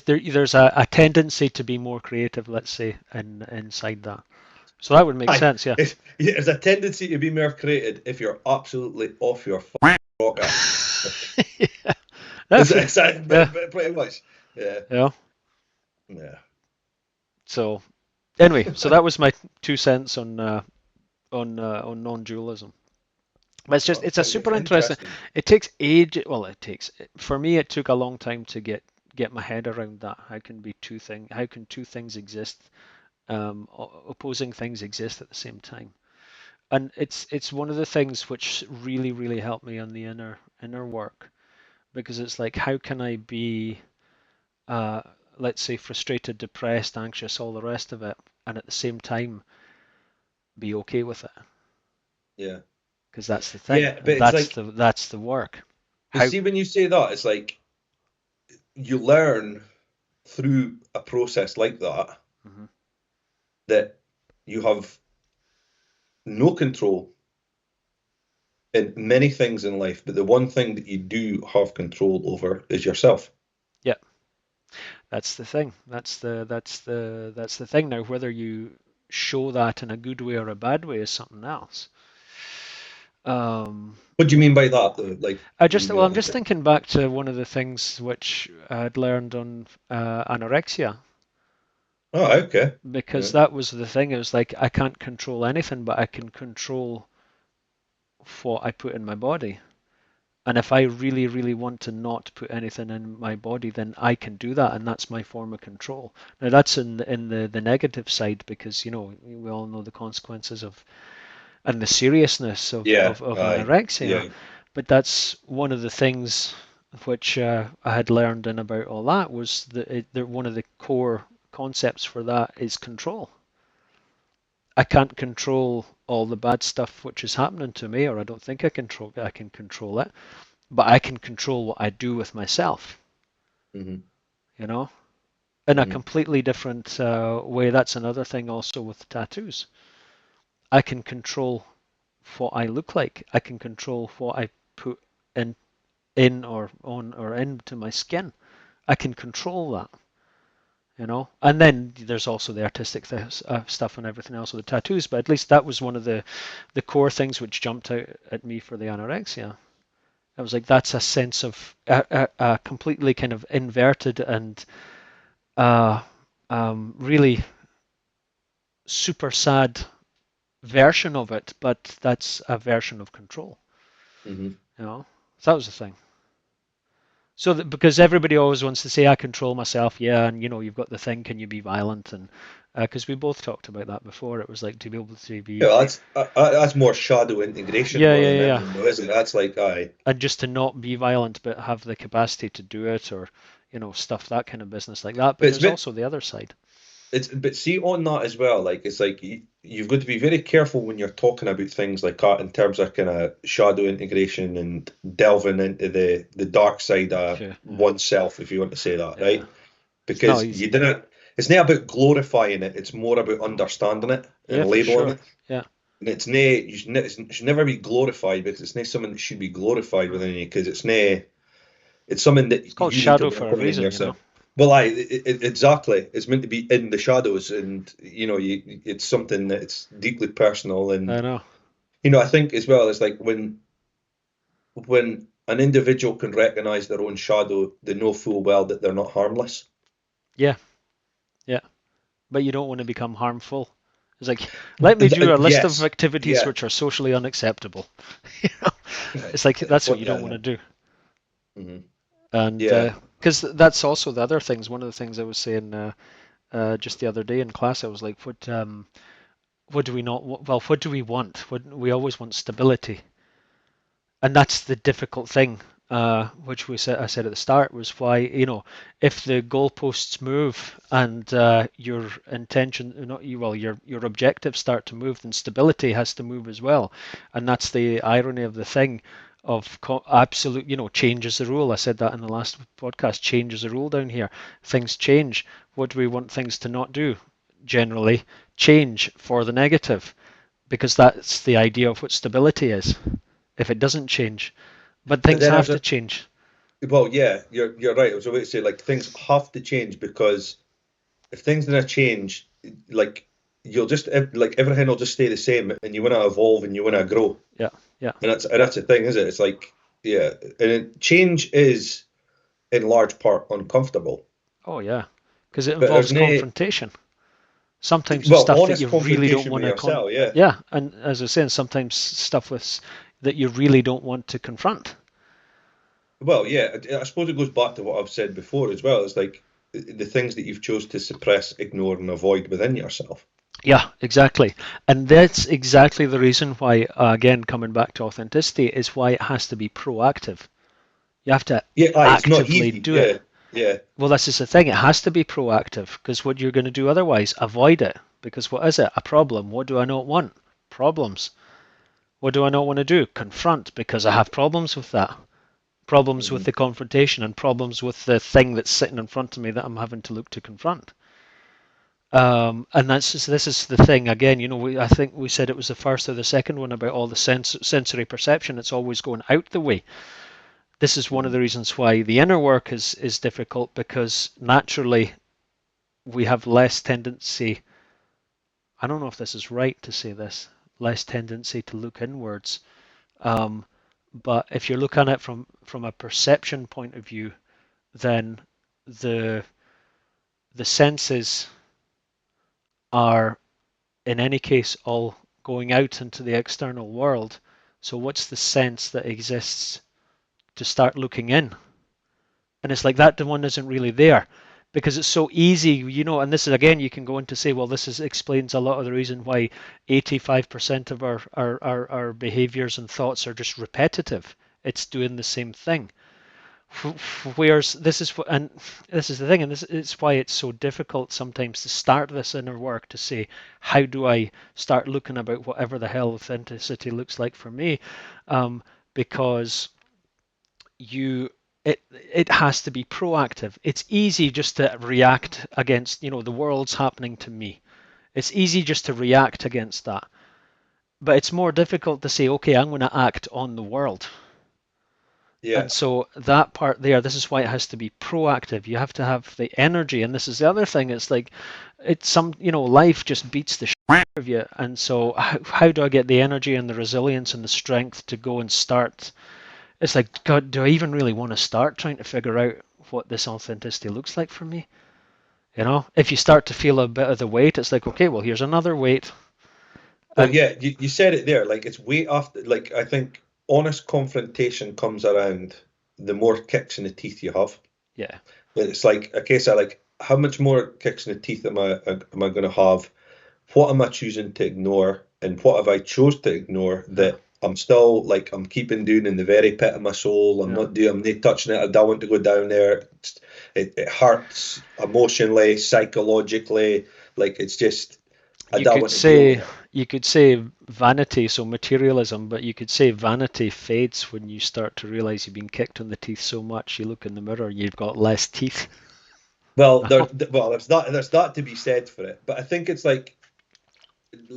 There's a tendency to be more creative, let's say, inside that. So that would make Hi. sense. Yeah. There's a tendency to be more created if you're absolutely off your rocker. Yeah. That's Is that yeah. pretty much? Yeah, Yeah. yeah. So anyway, so that was my 2 cents on non-dualism. But Well, it's a super interesting. interesting. It takes age. Well, it takes for me. It took a long time to get my head around that. How can two things exist? Opposing things exist at the same time, and it's one of the things which really helped me on the inner work because it's like how can I be uh, let's say frustrated, depressed, anxious, all the rest of it, and at the same time be okay with it Yeah, because that's the thing, yeah. But and it's like, that's the work. but How see, when you say that, it's like you learn through a process like that mhm. that you have no control in many things in life, but the one thing that you do have control over is yourself. Yeah, that's the thing. That's the thing. Now, whether you show that in a good way or a bad way is something else. Um, What do you mean by that, though? Like, what do you I'm mean? just thinking back to one of the things which I'd learned on anorexia. Oh, okay. because Yeah. that was the thing. It was like I can't control anything, but I can control what I put in my body. And if I really, really want to not put anything in my body, then I can do that, and that's my form of control. Now that's in the negative side because we all know the consequences of and the seriousness Yeah. of Aye. anorexia. Yeah. But that's one of the things which I had learned in about all that was that one of the core concepts for that is control. I can't control all the bad stuff which is happening to me, or I don't think I can control it, but I can control what I do with myself, Hmm. you know, in a Hmm. completely different way. That's another thing also with tattoos. I can control what I look like. I can control what I put in or on or into my skin. I can control that. And then there's also the artistic stuff and everything else with the tattoos. But at least that was one of the core things which jumped out at me for the anorexia. I was like, that's a sense of a completely kind of inverted and uh, really super sad version of it, but that's a version of control. Hmm. So that was the thing. So that, because everybody always wants to say, I control myself, yeah, and you've got the thing, can you be violent? And because we both talked about that before, it was like to be able to be, Yeah, that's more shadow integration yeah, more yeah, than yeah, yeah, anything, though, isn't it? That's like, aye. and just to not be violent, but have the capacity to do it, or stuff that kind of business like that. But But it's there's bit, also the other side. but see on that as well. Like it's like you've got to be very careful when you're talking about things like that in terms of kind of shadow integration and delving into the dark side of Yeah, yeah, oneself, if you want to say that, yeah. right? It's not Because you easy. didn't. It's not about glorifying it. It's more about understanding it Yeah, and for labeling sure. it. Yeah, And it should never be glorified because it's not something that should be glorified no. within you because it's something It's that called you need to shadow for work a on in reason. yourself. Well, exactly. It's meant to be in the shadows, and it's something that's deeply personal. I And know. I think as well, it's like when an individual can recognize their own shadow, they know full well that they're not harmless. Yeah, yeah. But you don't want to become harmful. It's like, let me do a list of Yes, activities yeah. which are socially unacceptable. you know? It's like that's what What? you don't want to do. Mhm. And Yeah. because that's also the other things. One of the things I was saying just the other day in class, I was like, what do we not? Well, what do we want? We always want stability, and that's the difficult thing, which I said at the start was why if the goalposts move and your intention, not you, well, your objectives start to move, then stability has to move as well, and that's the irony of the thing. Of absolute, change is the rule. I said that in the last podcast. Change is the rule down here. Things change. What do we want things to not do? Generally, change for the negative, because that's the idea of what stability is if it doesn't change. But But things then have there's to a change. well, yeah, you're right. I was about to say like things have to change because if things don't change, like you'll just like everything will just stay the same, and you want to evolve and you want to grow, Yeah, yeah. and that's the thing, is it? It's like yeah, change is in large part uncomfortable, Oh, yeah. Because it but there's involves no confrontation. Sometimes with well stuff that honest you really don't confrontation want with to yourself. Yeah, Yeah, and as I was saying, sometimes stuff that you really don't want to confront. well, yeah. I suppose it goes back to what I've said before as well. It's like the things that you've chose to suppress, ignore, and avoid within yourself. Yeah, exactly. And that's exactly the reason why, again, coming back to authenticity, is why it has to be proactive. You have to Yeah, aye, it's not actively easy. do it. Yeah, yeah. Well, this is the thing. It has to be proactive because what you're going to do otherwise, avoid it. Because what is it? A problem. What do I not want? Problems. What do I not want to do? Confront because I have problems with that. Problems with Hmm. the confrontation and problems with the thing that's sitting in front of me that I'm having to look to confront. And this is the thing again. I think we said it was the first or the second one about all the sensory perception. It's always going out the way. This is one of Hmm. the reasons why the inner work is difficult because naturally we have less tendency. I don't know if this is right to say this. Less tendency to look inwards. Um, but if you're looking at it from a perception point of view, then the the senses. are, in any case, all going out into the external world. So, what's the sense that exists to start looking in? And it's like that the one isn't really there because it's so easy, and this is again, you can go in to say, well, explains a lot of the reason why 85% of our behaviors and thoughts are just repetitive. It's doing the same thing. Whereas this is the thing, and this is why it's so difficult sometimes to start this inner work to say, how do I start looking about whatever the hell authenticity looks like for me? Because you it has to be proactive. It's easy just to react against, the world's happening to me. It's easy just to react against that. But it's more difficult to say, okay, I'm going to act on the world. Yeah. And so that part there, this is why it has to be proactive. You have to have the energy. And this is the other thing. It's like, life just beats the shit out of you. And so how do I get the energy and the resilience and the strength to go and start? It's like, God, do I even really want to start trying to figure out what this authenticity looks like for me? If you start to feel a bit of the weight, it's like, okay, well, here's another weight. Well, And yeah, you said it there. Like it's way after. Like I think honest confrontation comes around the more kicks in the teeth you have. yeah, It's like a case of like how much more kicks in the teeth am I going to have? What am I choosing to ignore, and what have I chose to ignore yeah, that I'm still like I'm keeping doing in the very pit of my soul. yeah. I'm not touching it. I don't want to go down there. It hurts emotionally, psychologically. Like it's just I You don't could want to deal with say it. you could say vanity, so materialism, but you could say vanity fades when you start to realize you've been kicked on the teeth so much. You look in the mirror, you've got less teeth. Well, there's that to be said for it, but I think it's like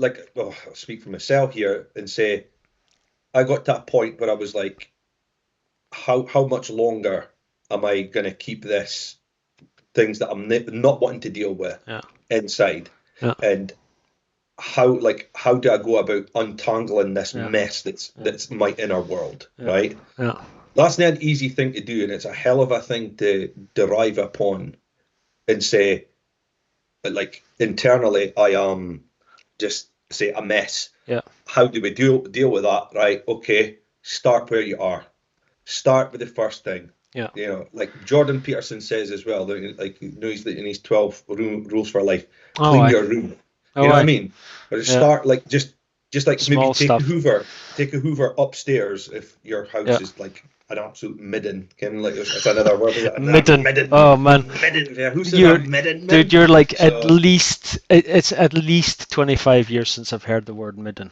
I'll speak for myself here and say I got to a point where I was like, how much longer am I going to keep this things that I'm not wanting to deal with Yeah, inside, yeah, and how do I go about untangling this yeah, mess yeah, that's my inner world, yeah, right? yeah, That's not an easy thing to do, and it's a hell of a thing to derive upon and say, but like internally, I am just say a mess. yeah, How do we deal with that? Right? Okay, start where you are. Start with the first thing. yeah. Like Jordan Peterson says as well, like he's in his 12 rules for life. Oh, Clean aye. your room. You Oh, know what I aye. mean? Or just Yeah. start like just like maybe Small stuff. Take a Hoover upstairs if your Yeah. house is like an absolute midden. Kind of like it's another word. Is it? A Midden. midden, Oh man. midden. Yeah, who says a You're midden, dude, man? you're like So it's at least 25 years since I've heard the word midden.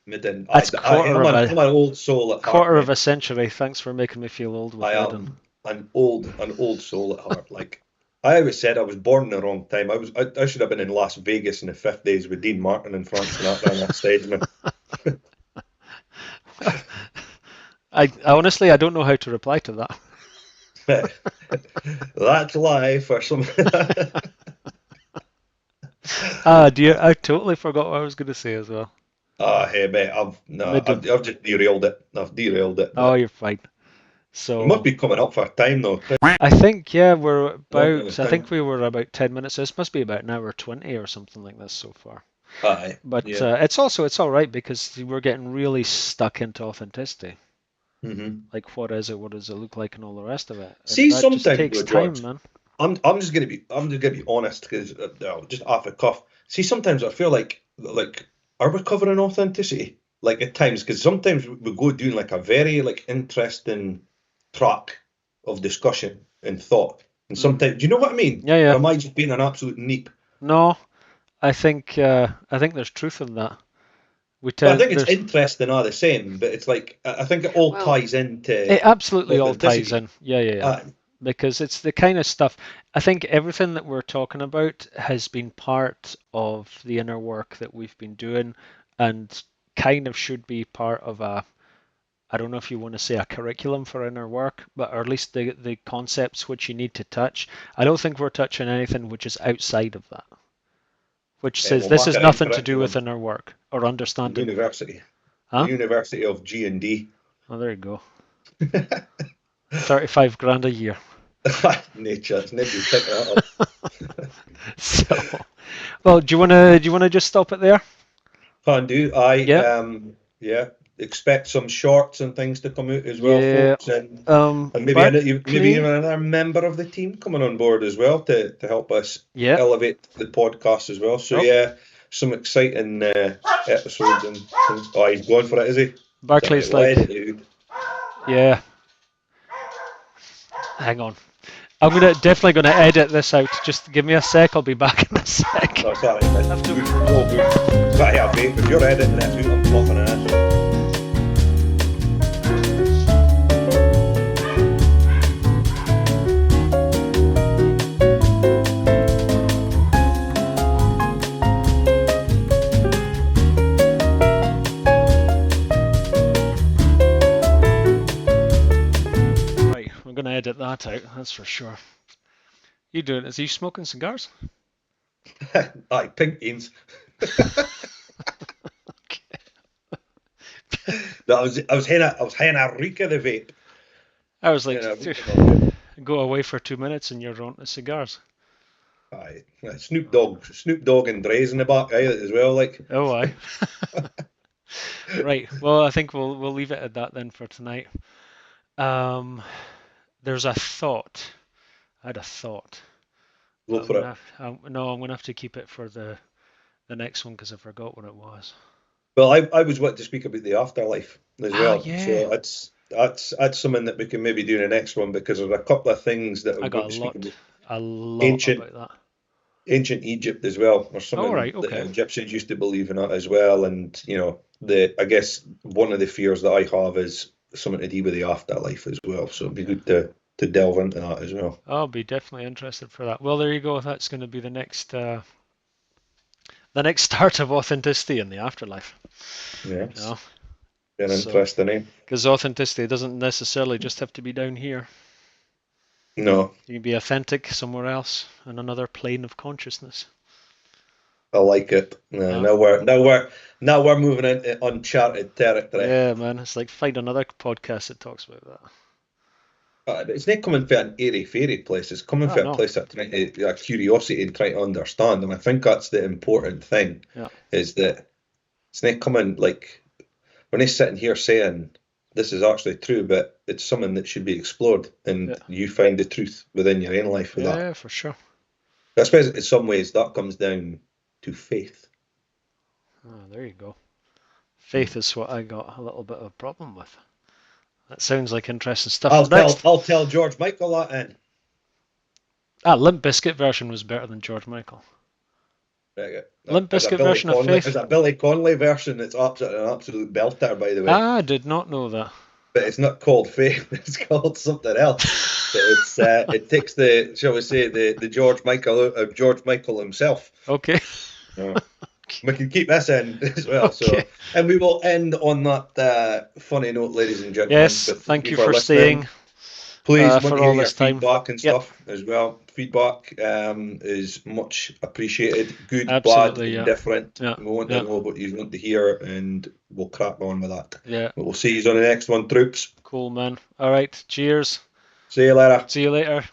midden. That's quarter of a I'm an old soul at heart, quarter of mate. a century. Thanks for making me feel old with I midden. am an old soul at heart. Like I always said, I was born in the wrong time. I should have been in Las Vegas in the 50s with Dean Martin and Frank Sinatra on that stage, man. I honestly I don't know how to reply to that. That's life or some. Ah, dear, I totally forgot what I was going to say as well. Ah, hey mate, I've no, Midden. I've just derailed it. I've derailed it, Oh, but you're fine. we must So be coming up for time though. Quite I think yeah, a long amount of I think time. we were about 10 minutes. This must be about an hour 20 or something like this so far. Aye, But yeah. it's all right because we're getting really stuck into authenticity. Hmm. Like what is it? What does it look like, and all the rest of it. And See, that just sometimes takes though, time, George, man. I'm just gonna be honest because just off the cuff. See, sometimes I feel like are we covering authenticity? Like at times, because sometimes we go doing like a very like interesting track of discussion and thought, and Mm. sometimes, do you know what I mean? Yeah, Or yeah. am I just being an absolute neep? No, I think there's truth in that. We But I tend think it's there's interesting all the same. But it's like I think it all well, ties into it absolutely all ties authenticity. in. Yeah, yeah, yeah. Uh, Because it's the kind of stuff. I think everything that we're talking about has been part of the inner work that we've been doing, and kind of should be part of a. I don't know if you want to say a curriculum for inner work, but or at least the concepts which you need to touch. I don't think we're touching anything which is outside of that, which says we'll this mark has it in nothing to do with curriculum. inner work or understanding. University, the Huh? University of G and D. Oh, there you go. 35 grand a year. Nature. It's nobody picking that up. So, well, do you wanna just stop it there? Can do. I Yeah, yeah. Expect some shorts and things to come out as well, yeah. folks, and maybe maybe Barkley. even another member of the team coming on board as well to help us Yeah. elevate the podcast as well. So Oh, yeah, some exciting episodes and things. Oh, he's going for it, is he? It's all right. Barkley's We'll like, edit it out. yeah. Hang on. Definitely gonna edit this out. Just give me a sec. I'll be back in a sec. No, it's all right, I have mate. to. We're all good. Right, yeah, babe. If you're editing this out, I'm popping in this. Right, I'm gonna edit that out. That's for sure. You doing? Is he smoking cigars? Aye, pink beans. Okay. No, I was having a reek of the vape. I was like, And a reek of my vape. go away for 2 minutes and you're on to cigars. Aye, Snoop Dogg and Dre's in the back as well. Like, Oh, aye. Right. Well, I think we'll leave it at that then for tonight. Um, there's a thought. I had a thought, go but for it. no, I'm gonna have to keep it for the next one because I forgot what it was. Well, I was wanting to speak about the afterlife as Ah, well. yeah. So that's something that we can maybe do in the next one because there's a couple of things that I I'm got going to speak about. a lot Ancient about that. ancient Egypt as well, or All something right. that Okay. Egyptians used to believe in it as well. And the I guess one of the fears that I have is something to do with the afterlife as well. So it'd be Okay. good to delve into that as well. I'll be definitely interested for that. Well, there you go. That's going to be the next start of authenticity in the afterlife. You Yes, know, an so interesting name. because authenticity doesn't necessarily just have to be down here. No, You can be authentic somewhere else in another plane of consciousness. I like it. Uh, Now we're moving into uncharted territory. yeah, man. It's like find another podcast that talks about that. But it's not coming from an airy fairy place. It's coming Ah, from a no. place that trying to a curiosity and trying to understand. And I think that's the important thing Yeah. is that it's not coming like we're not sitting here saying this is actually true, but it's something that should be explored, Yeah. and you find the truth within your own life with that. Yeah, for sure. I suppose in some ways that comes down to faith. Ah, there you go. Hmm. Faith is what I got a little bit of a problem with. That sounds like interesting stuff I'll for tell next. I'll tell George Michael that in. Limp Bizkit version was better than George Michael. Right, Limp As a Bizkit Billy version of Conley, as Faith. a Billy Conley version, it's absolutely an absolute belter, by the way. Ah, I did not know that. But it's not called fame. It's called something else. But it takes the shall we say the George Michael himself. Okay. Uh, we can keep this in as well. Okay. So and we will end on that funny note, ladies and gentlemen. Yes, But thank thank you you for for listening. staying Please want for to hear all your this time. feedback and Yep, stuff as well. Feedback is much appreciated. Good, bad, absolutely. Yeah, indifferent. yeah, We want to yeah, know what you want to hear, and we'll crack on with that. yeah. But we'll see you on the next one, troops. Cool, man. All right. Cheers. See you later. See you later.